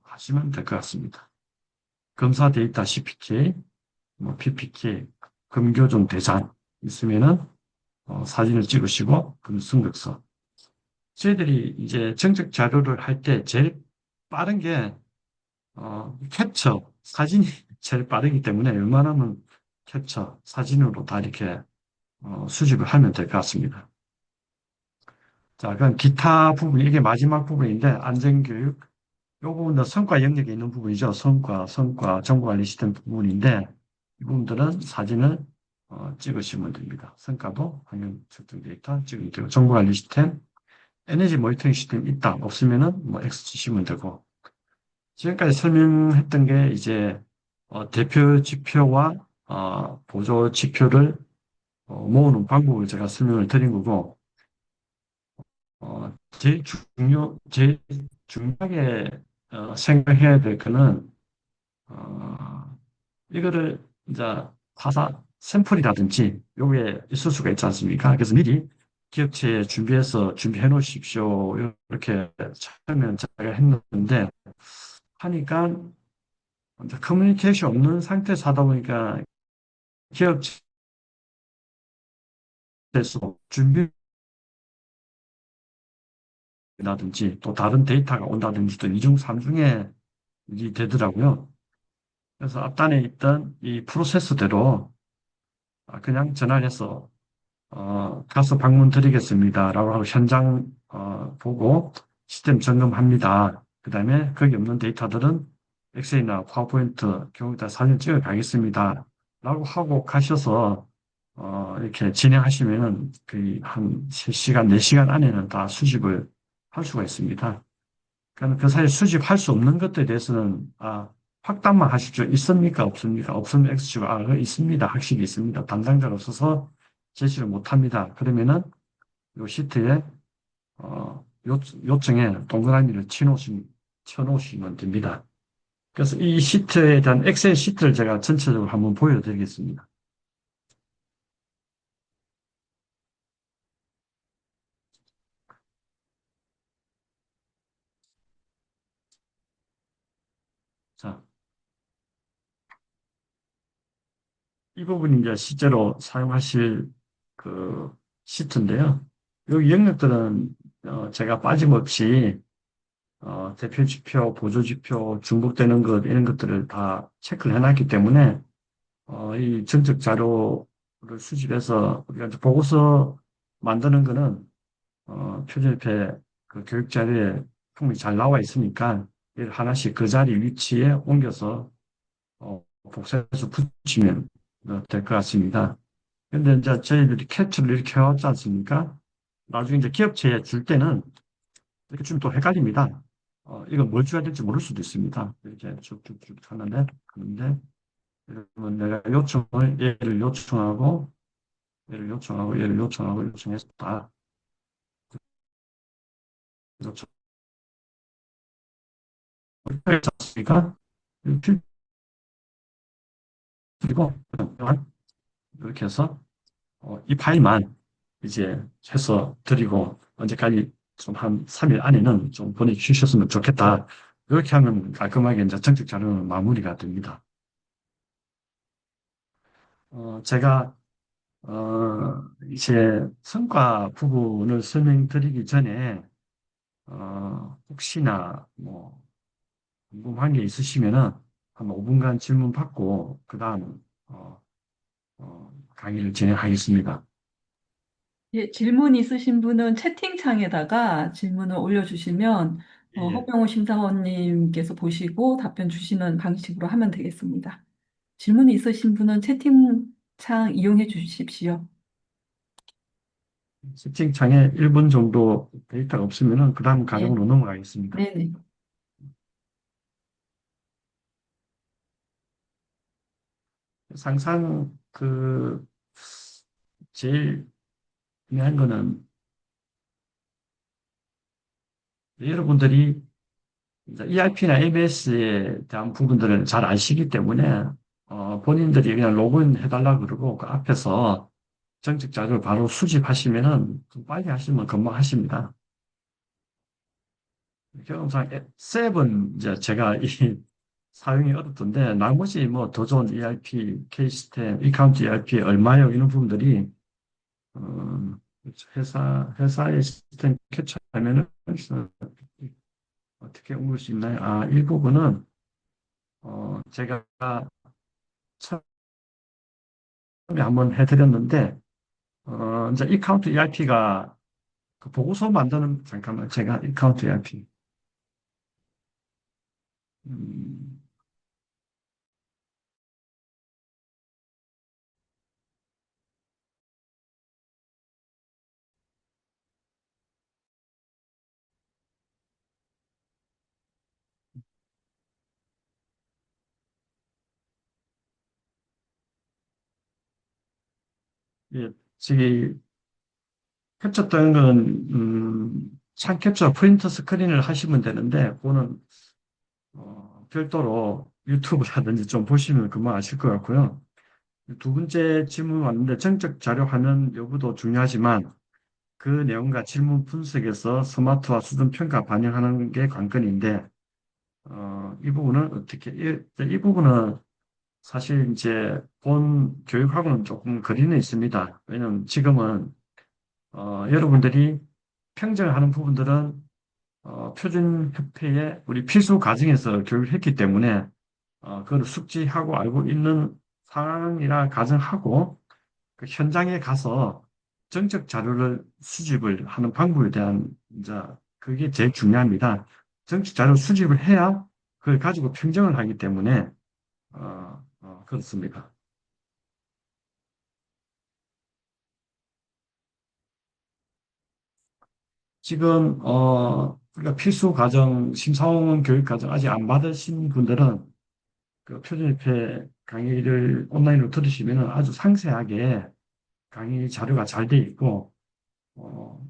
B: 하시면 될 것 같습니다. 검사 데이터 CPK, 뭐 PPK, 금교종 대장 있으면은 사진을 찍으시고 금승백서. 저희들이 이제 정책 자료를 할 때 제일 빠른 게 캡처, 사진이 제일 빠르기 때문에 웬만하면 캡처, 사진으로 다 이렇게 수집을 하면 될 것 같습니다. 자, 그럼 기타 부분, 이게 마지막 부분인데, 안전교육. 이 부분도 성과 영역에 있는 부분이죠. 성과, 정보관리 시스템 부분인데, 이 부분들은 사진을 찍으시면 됩니다. 성과도 환경 측정 데이터 찍으면 되고, 정보관리 시스템, 에너지 모니터링 시스템 있다, 없으면은 뭐 X 치시면 되고, 지금까지 설명했던 게 이제 대표 지표와 보조 지표를 모으는 방법을 제가 설명을 드린 거고, 제일 중요하게 생각해야 될 거는 이거를 이제 타사 샘플이라든지 요게 있을 수가 있지 않습니까? 그래서 미리 기업체에 준비해 놓으십시오. 이렇게 처음에는 제가 했는데 하니까 이제 커뮤니케이션 없는 상태에서 하다 보니까 기업체에서 준비라든지 또 다른 데이터가 온다든지 또 이중 삼중에 일이 되더라고요. 그래서 앞단에 있던 이 프로세스대로 그냥 전화해서 가서 방문 드리겠습니다. 라고 하고 현장 보고 시스템 점검합니다. 그 다음에 거기 없는 데이터들은 엑셀이나 파워포인트 경우다 사진 찍어 가겠습니다. 라고 하고 가셔서 이렇게 진행하시면은 그한 3시간, 4시간 안에는 다 수집을 할 수가 있습니다. 그러면 그 사이 수집할 수 없는 것들에 대해서는 확답만 하십시오. 있습니까? 없습니까? 없으면 X치고 그거 있습니다. 확실히 있습니다. 담당자가 없어서 제시를 못합니다. 그러면은 요 시트에 요청에 동그라미를 쳐놓으시면 됩니다. 그래서 이 시트에 대한 엑셀 시트를 제가 전체적으로 한번 보여드리겠습니다. 자, 이 부분이 이제 실제로 사용하실 그 시트인데요. 여기 영역들은 제가 빠짐없이 대표 지표, 보조 지표, 중복되는 것 이런 것들을 다 체크를 해놨기 때문에 이 전적 자료를 수집해서 우리가 이제 보고서 만드는 거는 표준협회 그 교육 자료에 충분히 잘 나와 있으니까 이를 하나씩 그 자리 위치에 옮겨서 복사해서 붙이면 될 것 같습니다. 근데 이제 저희들이 캡처를 이렇게 해왔지 않습니까? 나중에 이제 기업체에 줄 때는 이렇게 좀 또 헷갈립니다. 이거 뭘 줘야 될지 모를 수도 있습니다. 이렇게 쭉쭉쭉 하는데, 그러면 내가 얘를 요청하고 요청해서 다 요청, 했지 않습니까? 그리고 이렇게 해서 이 파일만 이제 해서 드리고 언제까지 좀 한 3일 안에는 좀 보내주셨으면 좋겠다. 이렇게 하면 깔끔하게 이제 정책 자료는 마무리가 됩니다. 제가 이제 성과 부분을 설명드리기 전에 혹시나 뭐 궁금한 게 있으시면은 한 5분간 질문 받고 그다음 강의를 진행하겠습니다.
A: 예, 질문 있으신 분은 채팅창에다가 질문을 올려주시면
B: 예,
A: 허병호 심사원님께서 보시고 답변 주시는 방식으로 하면 되겠습니다. 질문이 있으신 분은 채팅창 이용해 주십시오.
B: 채팅창에 1분 정도 데이터가 없으면은 그 다음
A: 네,
B: 과정으로 넘어가겠습니다.
A: 네네.
B: 상상 제일 중요한 거는 여러분들이 ERP나 MS에 대한 부분들을 잘 아시기 때문에 본인들이 그냥 로그인 해달라 그러고 그 앞에서 정책 자료를 바로 수집하시면은 좀 빨리 하시면 금방 하십니다. 경험상 셉은 이제 제가 이 사용이 어렵던데 나머지 뭐 도전 ERP, K-스템, 이카운트 ERP 얼마요 이런 부분들이 어, 회사의 시스템 캡처하면은 어떻게 옮길 수 있나요? 아, 일부분은 제가 처음에 한번 해드렸는데 이제 이카운트 ERP가 그 보고서 만드는 잠깐만 제가 이카운트 ERP 음, 예, 저기 캡처 떠는 건 창 캡처 프린터 스크린을 하시면 되는데 그거는 별도로 유튜브라든지 좀 보시면 금방 아실 것 같고요. 두 번째 질문 왔는데 정책 자료 화면 여부도 중요하지만 그 내용과 질문 분석에서 스마트화 수준 평가 반영하는 게 관건인데 이 부분은 이 부분은 사실 이제 본 교육하고는 조금 거리는 있습니다. 왜냐하면 지금은 여러분들이 평정하는 부분들은 표준협회에 우리 필수 과정에서 교육을 했기 때문에 그걸 숙지하고 알고 있는 상황이라 가정하고 그 현장에 가서 정책 자료를 수집을 하는 방법에 대한 이제 그게 제일 중요합니다. 정책 자료 수집을 해야 그걸 가지고 평정을 하기 때문에 그렇습니다. 지금 우리가 필수 과정, 심사원 교육 과정 아직 안 받으신 분들은 그 표준협회 강의를 온라인으로 들으시면 아주 상세하게 강의 자료가 잘 돼 있고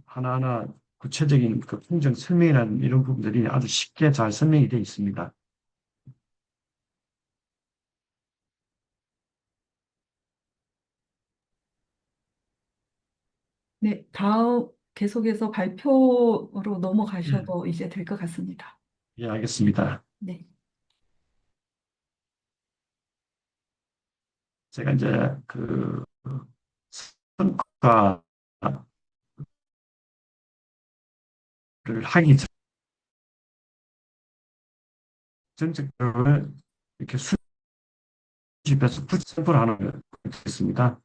B: 하나하나 구체적인 그 풍정 설명이라는 이런 부분들이 아주 쉽게 잘 설명이 되어 있습니다.
A: 네, 다음 계속해서 발표로
B: 예,
A: 넘어가셔도 이제 될 것 같습니다.
B: 예, 알겠습니다.
A: 네.
B: 제가 이제 그 성과를 하기 전적으로 이렇게 수집해서 선포를 하는 걸 했습니다.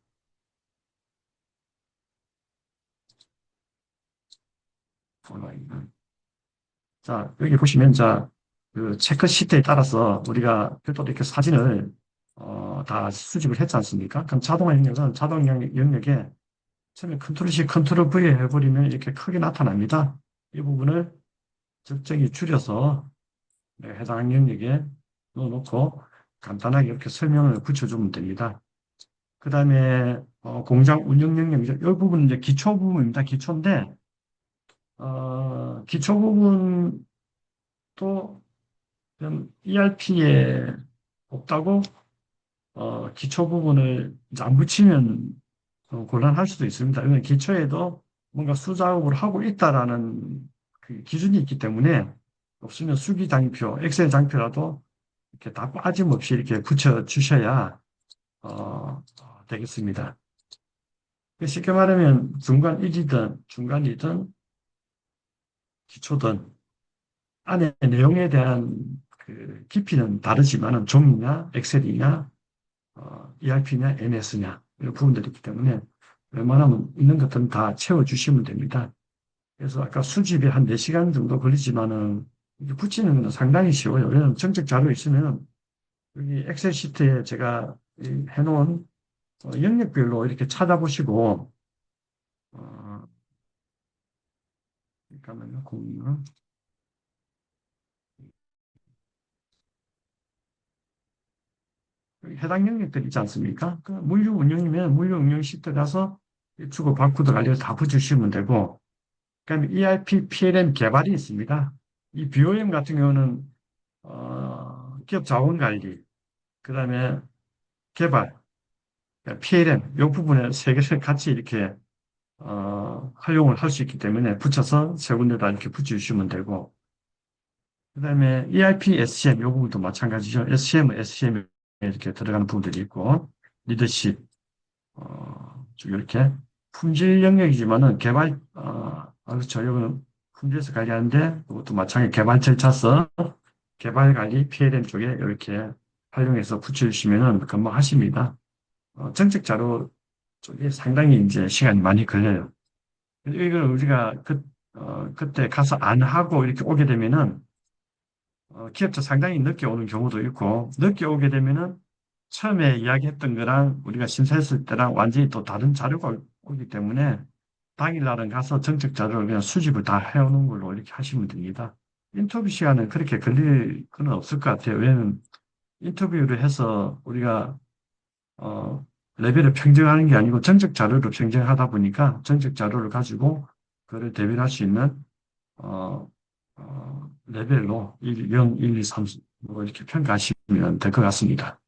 B: 자, 여기 보시면, 자, 그 체크 시트에 따라서 우리가 별도로 이렇게 사진을, 다 수집을 했지 않습니까? 그럼 자동화 영역은 영역에 처음에 컨트롤 C, 컨트롤 V 해버리면 이렇게 크게 나타납니다. 이 부분을 적정히 줄여서 네, 해당 영역에 넣어놓고 간단하게 이렇게 설명을 붙여주면 됩니다. 그 다음에, 공장 운영 영역이죠. 이 부분은 이제 기초 부분입니다. 기초인데, 기초 부분도 그럼 ERP에 없다고 기초 부분을 이제 안 붙이면 곤란할 수도 있습니다. 이건 기초에도 뭔가 수작업을 하고 있다라는 그 기준이 있기 때문에 없으면 수기 장표, 엑셀 장표라도 이렇게 다 빠짐없이 이렇게 붙여 주셔야 되겠습니다. 쉽게 말하면 중간 1이든 중간이든 기초든 안에 내용에 대한 그 깊이는 다르지만은 종이냐 엑셀이냐 ERP냐 MS냐 이런 부분들이 있기 때문에 웬만하면 있는 것들은 다 채워주시면 됩니다. 그래서 아까 수집에 한 4시간 정도 걸리지만은 이게 붙이는 건 상당히 쉬워요. 왜냐하면 정책 자료 있으면 여기 엑셀 시트에 제가 이 해놓은 영역별로 이렇게 찾아보시고, 어, 잠깐만요. 여기 해당 영역들 있지 않습니까? 그 물류 운영이면 물류 운영 시트 가서 주고 바코드 관리를 다 붙여주시면 되고, 그다음에 ERP, PLM 개발이 있습니다. 이 BOM 같은 경우는 기업 자원 관리, 그다음에 개발, PLM 이 부분에 세 개를 같이 이렇게 활용을 할 수 있기 때문에 붙여서 세 군데다 이렇게 붙여주시면 되고, 그다음에 ERP, SCM 이 부분도 마찬가지죠. SCM은 SCM에 이렇게 들어가는 부분들이 있고, 리더십, 쭉 이렇게 품질 영역이지만은 그렇죠. 이거는 품질에서 관리하는데 이것도 마찬가지 개발 절차서 개발 관리 PLM 쪽에 이렇게 활용해서 붙여주시면은 금방 하십니다. 정책 자료 쪽에 상당히 이제 시간이 많이 걸려요. 이걸 우리가 그때 가서 안 하고 이렇게 오게 되면은 기업자 상당히 늦게 오는 경우도 있고, 늦게 오게 되면은 처음에 이야기했던 거랑 우리가 심사했을 때랑 완전히 또 다른 자료가 오기 때문에 당일날은 가서 정책 자료를 그냥 수집을 다 해오는 걸로 이렇게 하시면 됩니다. 인터뷰 시간은 그렇게 걸릴 건 없을 것 같아요. 왜냐면 인터뷰를 해서 우리가 어, 레벨을 평정하는 게 아니고 정책 자료를 평정하다 보니까 정책 자료를 가지고 그를 대변할 수 있는 어, 레벨로 1, 0, 1, 2, 3, 뭐 이렇게 평가하시면 될 것 같습니다.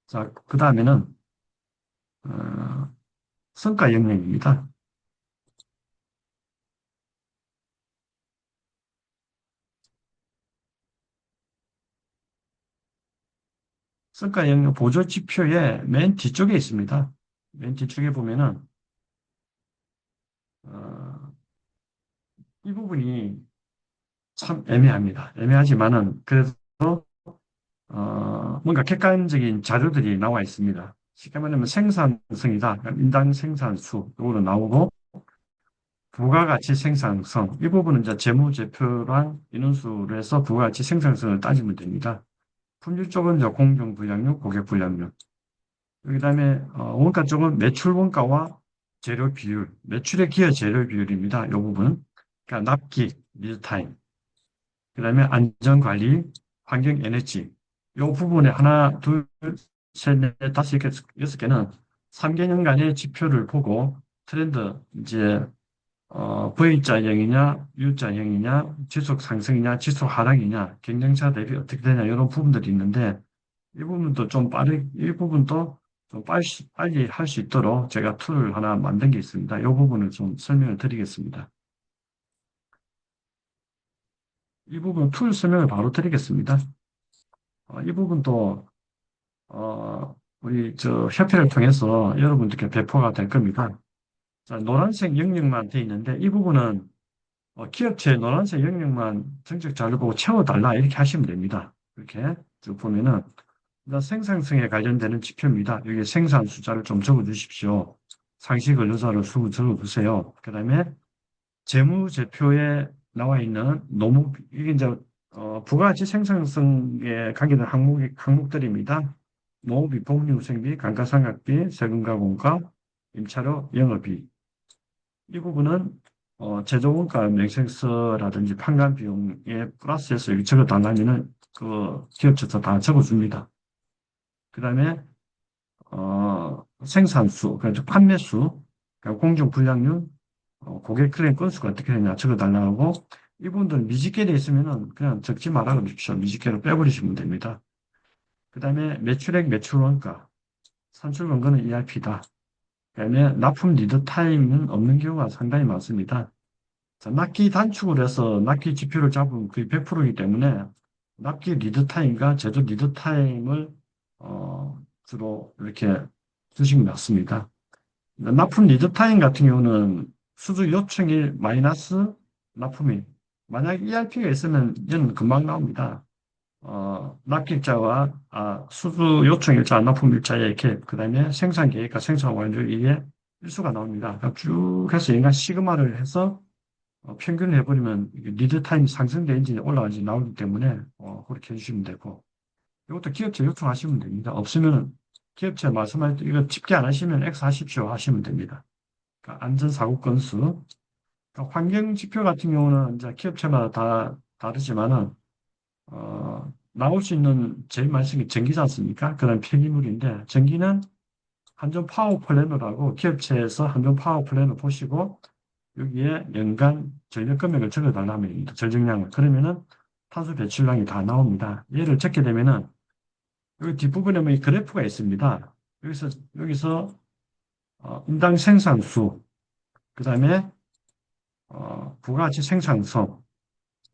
B: 자, 그 다음에는 어, 성과 영역입니다. 성과 영역 보조 지표의 맨 뒤쪽에 있습니다. 맨 뒤쪽에 보면은 어, 이 부분이 참 애매합니다. 애매하지만은 그래도 뭔가 객관적인 자료들이 나와 있습니다. 쉽게 말하면 생산성이다. 인당 생산수, 이거로 나오고, 부가가치 생산성. 이 부분은 이제 재무제표랑 인원수로 해서 부가가치 생산성을 따지면 됩니다. 품질 쪽은 이제 공정 불량률, 고객 불량률. 그다음에 원가 쪽은 매출 원가와 재료 비율, 매출의 기여 재료 비율입니다. 이 부분. 그러니까 납기, 리드타임. 그다음에 안전관리, 환경 에너지. 이 부분에 하나, 둘, 셋, 넷, 다섯, 여섯 개는 3개년간의 지표를 보고 트렌드, 이제, V자형이냐, U자형이냐, 지속 상승이냐, 지속 하락이냐, 경쟁사 대비 어떻게 되냐, 이런 부분들이 있는데, 이 부분도 좀 빨리 할 수 있도록 제가 툴을 하나 만든 게 있습니다. 이 부분을 좀 설명을 드리겠습니다. 이 부분 툴 설명을 바로 드리겠습니다. 이 부분도 우리 저 협회를 통해서 여러분들께 배포가 될 겁니다. 자, 노란색 영역만 돼 있는데 이 부분은 기업체 노란색 영역만 정책 자료 보고 채워달라 이렇게 하시면 됩니다. 이렇게 쭉 보면은 일단 생산성에 관련되는 지표입니다. 여기 생산 숫자를 좀 적어 주십시오. 상시 근로자를 수 적어 주세요. 그다음에 재무제표에 나와 있는 이게 이제 부가가치 생산성에 관계된 항목들입니다. 노무비, 복리후생비, 감가상각비, 세금가공과, 임차료, 영업비. 이 부분은 제조원가 명세서라든지 판관 비용에 플러스해서 여기 적어달라면은 그 기업체에서 다 적어줍니다. 그 다음에 생산수, 그러니까 판매수, 그러니까 공정 불량률, 고객 클레임 건수가 어떻게 되냐 적어달라고 하고 이분들 미집계돼 있으면은 그냥 적지 말아 그러십시오. 미집계로 빼버리시면 됩니다. 그 다음에 매출액, 매출원가, 산출원가는 ERP다. 그다음에 납품 리드 타임은 없는 경우가 상당히 많습니다. 자, 납기 단축을 해서 납기 지표를 잡으면 거의 100%이기 때문에 납기 리드 타임과 제조 리드 타임을 주로 이렇게 주시면 맞습니다. 납품 리드 타임 같은 경우는 수주 요청일 마이너스 납품일. 만약 ERP가 있으면 얘는 금방 나옵니다. 납기일자와 수주 요청일자, 납품일자의 이렇게 그다음에 생산 계획과 생산 완료 이게 일수가 나옵니다. 그러니까 쭉 해서 인간 시그마를 해서 평균을 해버리면 리드 타임이 상승되는지 올라가는지 나오기 때문에 그렇게 해주시면 되고 이것도 기업체 요청하시면 됩니다. 없으면 기업체 말씀하신 이거 집계 안 하시면 X 하십시오 하시면 됩니다. 그러니까 안전사고 건수. 그러니까 환경 지표 같은 경우는 이제 기업체마다 다 다르지만은 나올 수 있는 제일 많이 쓰는 게 전기지 않습니까? 그런 폐기물인데 전기는 한전 파워 플래너라고 기업체에서 한전 파워 플래너 보시고 여기에 연간 전력 금액을 적어달라면 됩니다. 전력량을. 그러면은 탄소 배출량이 다 나옵니다. 얘를 적게 되면은 여기 뒷부분에 뭐 이 그래프가 있습니다. 여기서 인당 생산수, 그 다음에 부가가치 생산성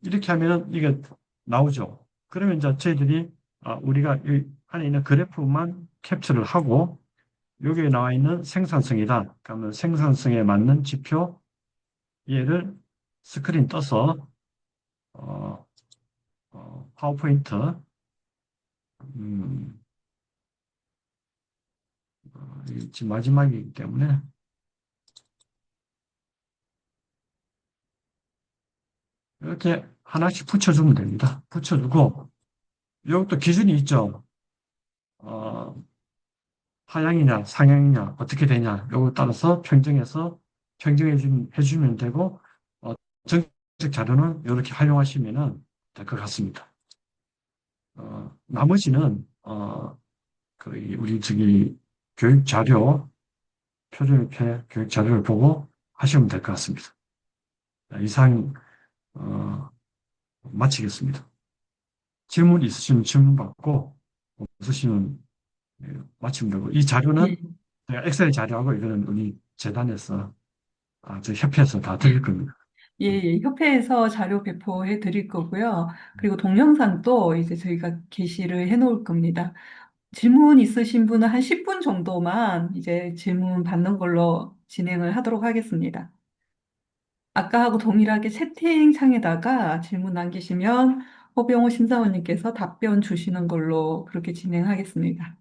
B: 이렇게 하면은 이게 나오죠. 그러면 이제 저희들이 우리가 이 안에 있는 그래프만 캡처를 하고 여기에 나와 있는 생산성이다. 그러면 생산성에 맞는 지표 얘를 스크린 떠서 어, 파워포인트 음, 이게 지금 마지막이기 때문에 이렇게 하나씩 붙여주면 됩니다. 붙여주고 이것도 기준이 있죠. 어, 하향이냐 상향이냐 어떻게 되냐 요거 따라서 해주면 되고 정책 자료는 이렇게 활용하시면 될 것 같습니다. 나머지는 그 우리 저기 교육 자료 표준협회 교육 자료를 보고 하시면 될 것 같습니다. 이상 어, 마치겠습니다. 질문 있으시면 질문 받고 없으시면 마치면 되고 이 자료는
A: 예.
B: 제가 엑셀 자료하고 이거는 우리 재단에서 저 협회에서 다 드릴 겁니다.
A: 예,
B: 음,
A: 예, 협회에서 자료 배포해 드릴 거고요. 그리고 동영상도 이제 저희가 게시를 해 놓을 겁니다. 질문 있으신 분은 한 10분 정도만 이제 질문 받는 걸로 진행을 하도록 하겠습니다. 아까하고 동일하게 채팅창에다가 질문 남기시면 허병호 심사원님께서 답변 주시는 걸로 그렇게 진행하겠습니다.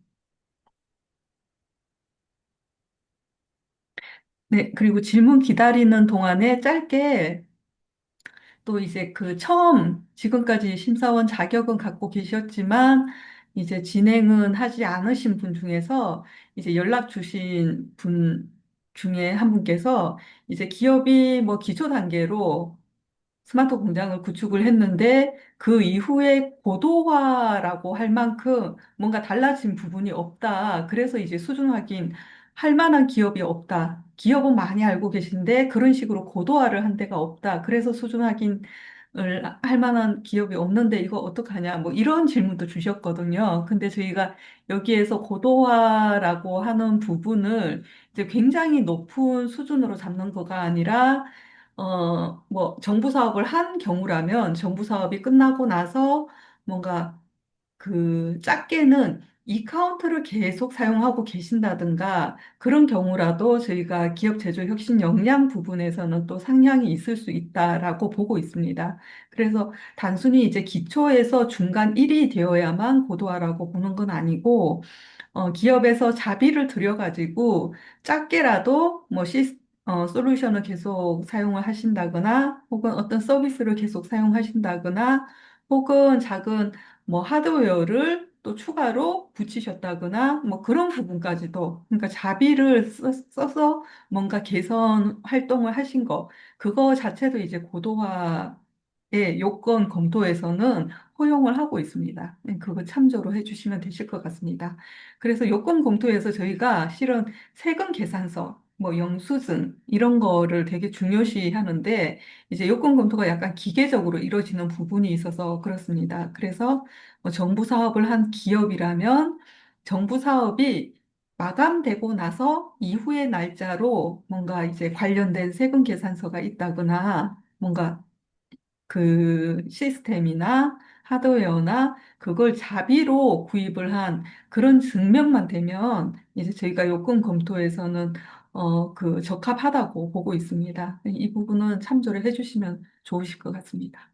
A: 네, 그리고 질문 기다리는 동안에 짧게 또 이제 그 처음 지금까지 심사원 자격은 갖고 계셨지만 이제 진행은 하지 않으신 분 중에서 이제 연락 주신 분 중에 한 분께서 이제 기업이 뭐 기초 단계로 스마트 공장을 구축을 했는데 그 이후에 고도화라고 할 만큼 뭔가 달라진 부분이 없다. 그래서 이제 수준 확인 할 만한 기업이 없다. 기업은 많이 알고 계신데 그런 식으로 고도화를 한 데가 없다. 그래서 수준 확인을 할 만한 기업이 없는데 이거 어떡하냐. 뭐 이런 질문도 주셨거든요. 근데 저희가 여기에서 고도화라고 하는 부분을 이제 굉장히 높은 수준으로 잡는 거가 아니라 뭐, 정부 사업을 한 경우라면 정부 사업이 끝나고 나서 뭔가 작게는 이 카운트를 계속 사용하고 계신다든가 그런 경우라도 저희가 기업 제조 혁신 역량 부분에서는 또 상향이 있을 수 있다라고 보고 있습니다. 그래서 단순히 이제 기초에서 중간 1이 되어야만 고도화라고 보는 건 아니고 기업에서 자비를 들여가지고 작게라도 뭐 솔루션을 계속 사용을 하신다거나 혹은 어떤 서비스를 계속 사용하신다거나 혹은 작은 뭐 하드웨어를 또 추가로 붙이셨다거나 뭐 그런 부분까지도 그러니까 자비를 써서 뭔가 개선 활동을 하신 거 그거 자체도 이제 고도화의 요건 검토에서는 허용을 하고 있습니다. 그거 참조로 해주시면 되실 것 같습니다. 그래서 요건 검토에서 저희가 실은 세금 계산서, 뭐 영수증 이런 거를 되게 중요시 하는데 이제 요건 검토가 약간 기계적으로 이루어지는 부분이 있어서 그렇습니다. 그래서 뭐 정부 사업을 한 기업이라면 정부 사업이 마감되고 나서 이후의 날짜로 뭔가 이제 관련된 세금 계산서가 있다거나 뭔가 시스템이나 하드웨어나 그걸 자비로 구입을 한 그런 증명만 되면 이제 저희가 요건 검토에서는 적합하다고 보고 있습니다. 이 부분은 참조를 해주시면 좋으실 것 같습니다.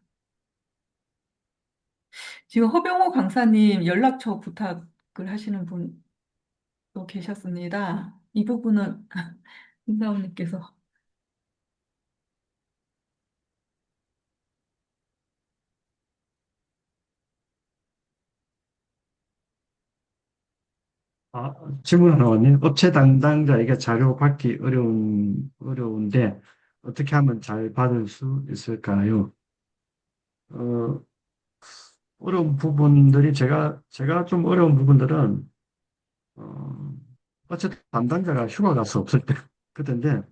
A: 지금 허병호 강사님 연락처 부탁을 하시는 분도 계셨습니다. 이 부분은 김사원님께서
B: 아, 질문 하나 왔네요. 업체 담당자에게 자료 받기 어려운데 어떻게 하면 잘 받을 수 있을까요? 어, 어려운 부분들이 제가 좀 어려운 부분들은, 어, 어쨌든 담당자가 휴가 가서 없을 때, 그때인데,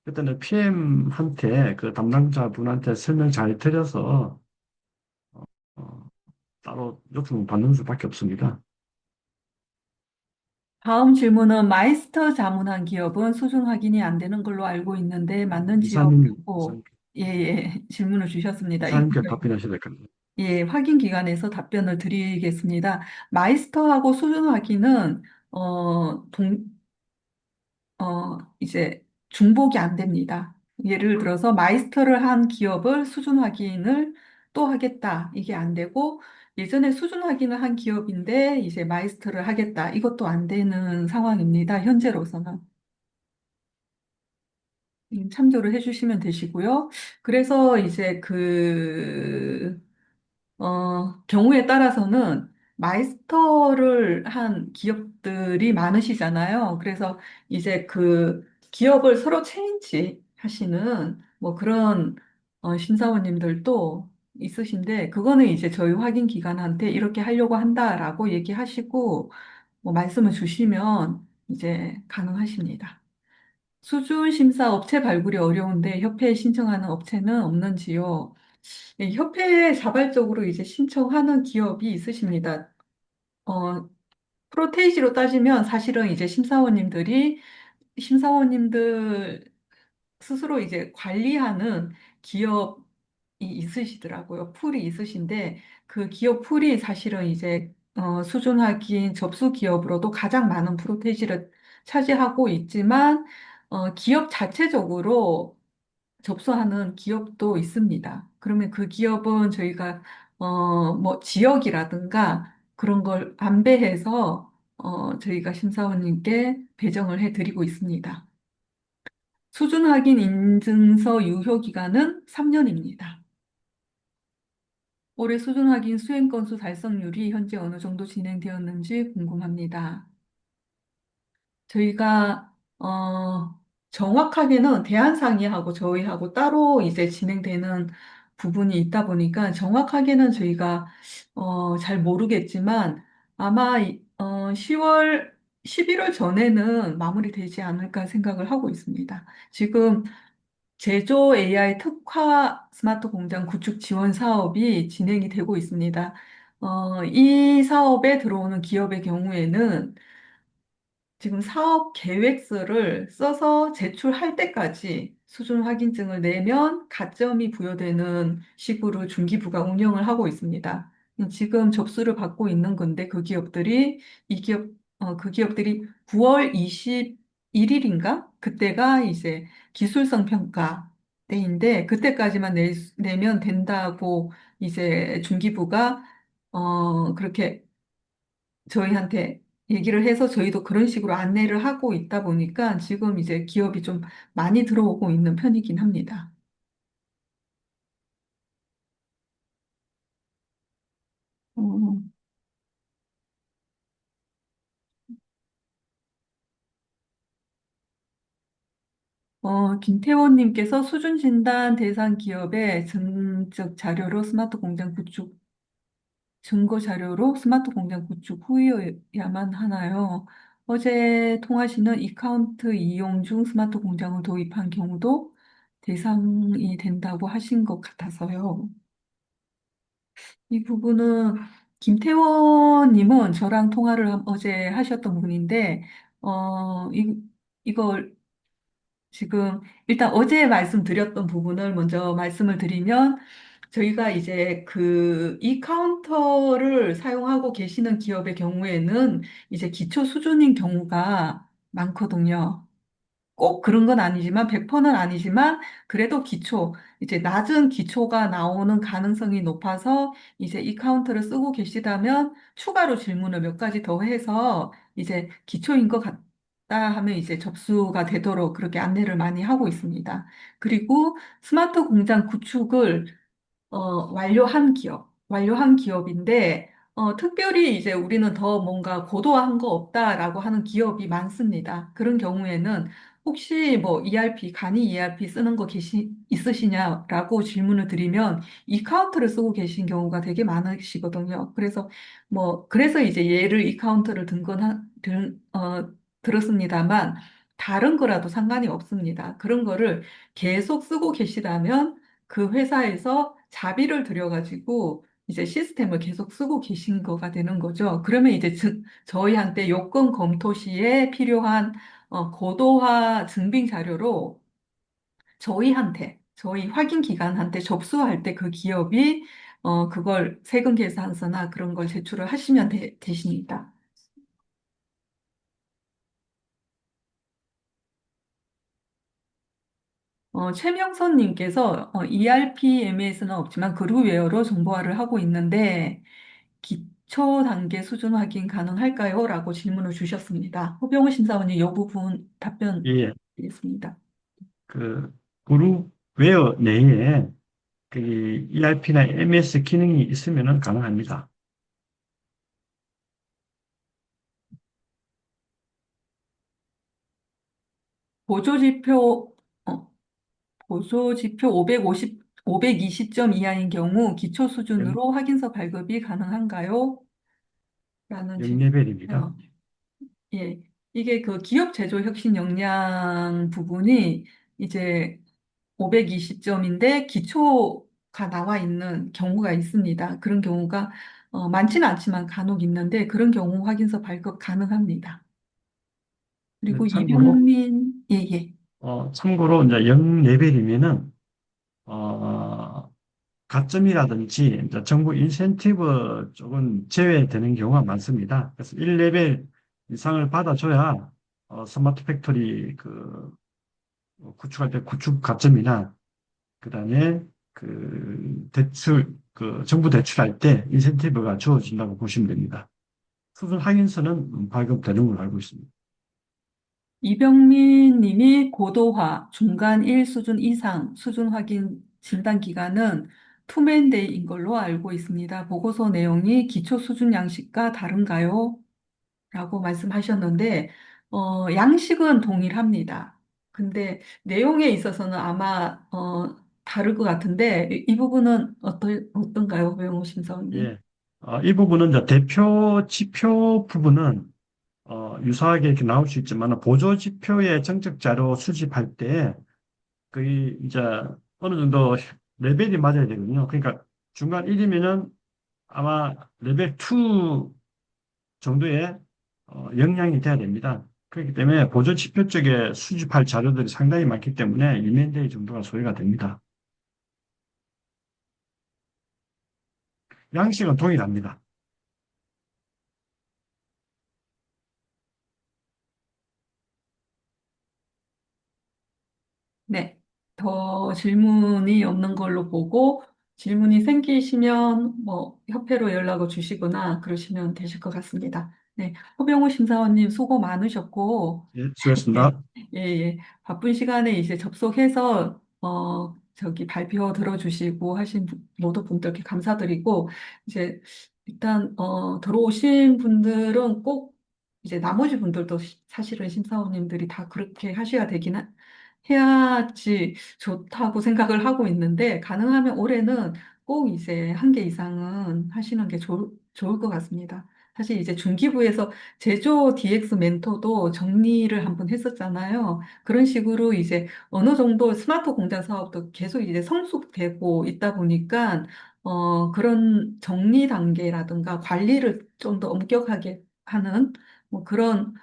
B: 그때는 PM한테, 그 담당자분한테 설명 잘 드려서, 어, 따로 요청 받는 수밖에 없습니다.
A: 다음 질문은 마이스터 자문한 기업은 수준 확인이 안 되는 걸로 알고 있는데 맞는지요?
B: 이사님,
A: 고 예, 예, 질문을 주셨습니다. 이거
B: 이사님께 답변하셔야 될 겁니다.
A: 예, 확인 기관에서 답변을 드리겠습니다. 마이스터하고 수준 확인은 이제 중복이 안 됩니다. 예를 들어서 마이스터를 한 기업을 수준 확인을 또 하겠다. 이게 안 되고 예전에 수준 확인을 한 기업인데 이제 마이스터를 하겠다. 이것도 안 되는 상황입니다. 현재로서는. 참조를 해주시면 되시고요. 그래서 이제 경우에 따라서는 마이스터를 한 기업들이 많으시잖아요. 그래서 이제 그 기업을 서로 체인지 하시는 뭐 그런 심사원님들도 있으신데, 그거는 이제 저희 확인 기관한테 이렇게 하려고 한다라고 얘기하시고, 뭐 말씀을 주시면 이제 가능하십니다. 수준 심사 업체 발굴이 어려운데 협회에 신청하는 업체는 없는지요? 네, 협회에 자발적으로 이제 신청하는 기업이 있으십니다. 어, 프로테이지로 따지면 사실은 이제 심사원님들 스스로 이제 관리하는 기업이 있으시더라고요. 풀이 있으신데 그 기업 풀이 사실은 이제 수준 확인 접수 기업으로도 가장 많은 프로테이지를 차지하고 있지만 기업 자체적으로 접수하는 기업도 있습니다. 그러면 그 기업은 저희가 뭐 지역이라든가 그런 걸 안배해서 저희가 심사원님께 배정을 해드리고 있습니다. 수준 확인 인증서 유효 기간은 3년입니다. 올해 수준 확인 수행 건수 달성률이 현재 어느 정도 진행되었는지 궁금합니다. 저희가 정확하게는 대한상의하고 저희하고 따로 이제 진행되는 부분이 있다 보니까 정확하게는 저희가 잘 모르겠지만 아마 10월, 11월 전에는 마무리되지 않을까 생각을 하고 있습니다. 지금 제조 AI 특화 스마트 공장 구축 지원 사업이 진행이 되고 있습니다. 이 사업에 들어오는 기업의 경우에는 지금 사업 계획서를 써서 제출할 때까지 수준 확인증을 내면 가점이 부여되는 식으로 중기부가 운영을 하고 있습니다. 지금 접수를 받고 있는 건데 그 기업들이 9월 21일인가? 그때가 이제 기술성 평가 때인데 그때까지만 내면 된다고 이제 중기부가 그렇게 저희한테 얘기를 해서 저희도 그런 식으로 안내를 하고 있다 보니까 지금 이제 기업이 좀 많이 들어오고 있는 편이긴 합니다. 어, 김태원님께서 수준 진단 대상 기업의 증적 자료로 스마트 공장 구축, 증거 자료로 스마트 공장 구축 후여야만 하나요? 어제 통하시는 이카운트 이용 중 스마트 공장을 도입한 경우도 대상이 된다고 하신 것 같아서요. 이 부분은 김태원님은 저랑 통화를 어제 하셨던 분인데, 이걸 지금 일단 어제 말씀드렸던 부분을 먼저 말씀을 드리면 저희가 이제 이 카운터를 사용하고 계시는 기업의 경우에는 이제 기초 수준인 경우가 많거든요. 꼭 그런 건 아니지만 100%는 아니지만 그래도 이제 낮은 기초가 나오는 가능성이 높아서 이제 이 카운터를 쓰고 계시다면 추가로 질문을 몇 가지 더 해서 이제 기초인 것 같다 하면 이제 접수가 되도록 그렇게 안내를 많이 하고 있습니다. 그리고 스마트 공장 구축을 완료한 기업인데 특별히 이제 우리는 더 뭔가 고도화한 거 없다라고 하는 기업이 많습니다. 그런 경우에는 혹시 뭐 ERP, 간이 ERP 쓰는 거 있으시냐라고 질문을 드리면 이카운트를 쓰고 계신 경우가 되게 많으시거든요. 그래서 이제 얘를 이카운트를 들었습니다만 다른 거라도 상관이 없습니다. 그런 거를 계속 쓰고 계시다면 그 회사에서 자비를 들여가지고 이제 시스템을 계속 쓰고 계신 거가 되는 거죠. 그러면 이제 저희한테 요건 검토 시에 필요한 고도화 증빙 자료로 저희 확인 기관한테 접수할 때 그 기업이 그걸 세금 계산서나 그런 걸 제출을 하시면 되십니다. 최명선님께서 ERPMS는 없지만 그루웨어로 정보화를 하고 있는데 기초 단계 수준 확인 가능할까요? 라고 질문을 주셨습니다. 허병우 심사원이 이 부분 답변
B: 예,
A: 드리겠습니다.
B: 그 그룹웨어 내에 그 ERP나 MS 기능이 있으면 가능합니다.
A: 보조지표, 보조지표 520점 이하인 경우 기초
B: 영,
A: 수준으로 확인서 발급이 가능한가요? 라는
B: 영레벨입니다.
A: 질문이요. 예. 이게 그 기업 제조 혁신 역량 부분이 이제 520점인데 기초가 나와 있는 경우가 있습니다. 그런 경우가 많지는 않지만 간혹 있는데 그런 경우 확인서 발급 가능합니다. 그리고
B: 참고로
A: 이병민, 예, 예.
B: 참고로 이제 영레벨이면은 어, 가점이라든지 이제 정부 인센티브 쪽은 제외되는 경우가 많습니다. 그래서 1레벨 이상을 받아줘야 스마트 팩토리 구축할 때 구축 가점이나 그다음에 정부 대출할 때 인센티브가 주어진다고 보시면 됩니다. 수준 확인서는 발급되는 걸로 알고 있습니다.
A: 이병민 님이 고도화, 중간 1 수준 이상 수준 확인 진단 기간은 투맨데이인 걸로 알고 있습니다. 보고서 내용이 기초 수준 양식과 다른가요? 라고 말씀하셨는데, 양식은 동일합니다. 근데 내용에 있어서는 아마, 다를 것 같은데, 이 부분은 어떤가요, 배용호 심사원님?
B: 예. 이 부분은 이제 대표 지표 부분은 유사하게 이렇게 나올 수 있지만 보조 지표의 정책 자료 수집할 때 거의 이제 어느 정도 레벨이 맞아야 되거든요. 그러니까 중간 1이면은 아마 레벨 2 정도의 역량이 돼야 됩니다. 그렇기 때문에 보조 지표 쪽에 수집할 자료들이 상당히 많기 때문에 1년대 정도가 소요가 됩니다. 양식은 동일합니다.
A: 네. 더 질문이 없는 걸로 보고, 질문이 생기시면 협회로 연락을 주시거나 그러시면 되실 것 같습니다. 네. 허병호 심사원님 수고 많으셨고,
B: 예,
A: 예,
B: 수고하셨습니다.
A: 예, 예. 바쁜 시간에 이제 접속해서, 발표 들어주시고 하신 모든 분들께 감사드리고, 이제, 일단, 들어오신 분들은 꼭, 이제 나머지 분들도 사실은 심사원님들이 다 그렇게 하셔야 해야지 좋다고 생각을 하고 있는데, 가능하면 올해는 꼭 이제 한 개 이상은 하시는 게 좋을 것 같습니다. 사실 이제 중기부에서 제조 DX 멘토도 정리를 한번 했었잖아요. 그런 식으로 이제 어느 정도 스마트 공장 사업도 계속 이제 성숙되고 있다 보니까, 그런 정리 단계라든가 관리를 좀 더 엄격하게 하는 뭐 그런,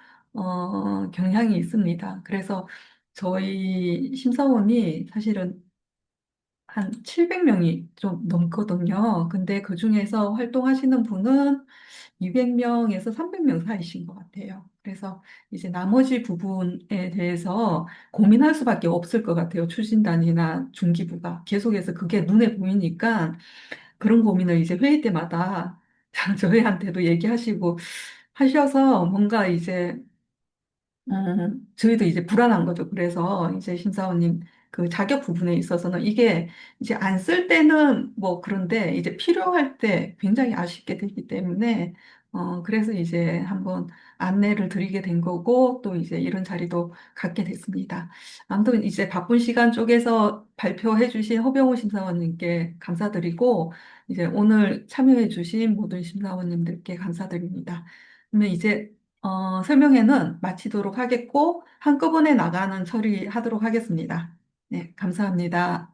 A: 경향이 있습니다. 그래서 저희 심사원이 사실은 한 700명이 좀 넘거든요. 근데 그 중에서 활동하시는 분은 200명에서 300명 사이신 것 같아요. 그래서 이제 나머지 부분에 대해서 고민할 수밖에 없을 것 같아요. 추진단이나 중기부가 계속해서 그게 눈에 보이니까 그런 고민을 이제 회의 때마다 저희한테도 얘기하시고 하셔서 뭔가 이제 저희도 이제 불안한 거죠. 그래서 이제 심사원님 그 자격 부분에 있어서는 이게 이제 안 쓸 때는 뭐 그런데 이제 필요할 때 굉장히 아쉽게 되기 때문에 그래서 이제 한번 안내를 드리게 된 거고 또 이제 이런 자리도 갖게 됐습니다. 아무튼 이제 바쁜 시간 쪽에서 발표해 주신 허병호 심사원님께 감사드리고 이제 오늘 참여해 주신 모든 심사원님들께 감사드립니다. 그러면 이제 설명회는 마치도록 하겠고 한꺼번에 나가는 처리하도록 하겠습니다. 네, 감사합니다.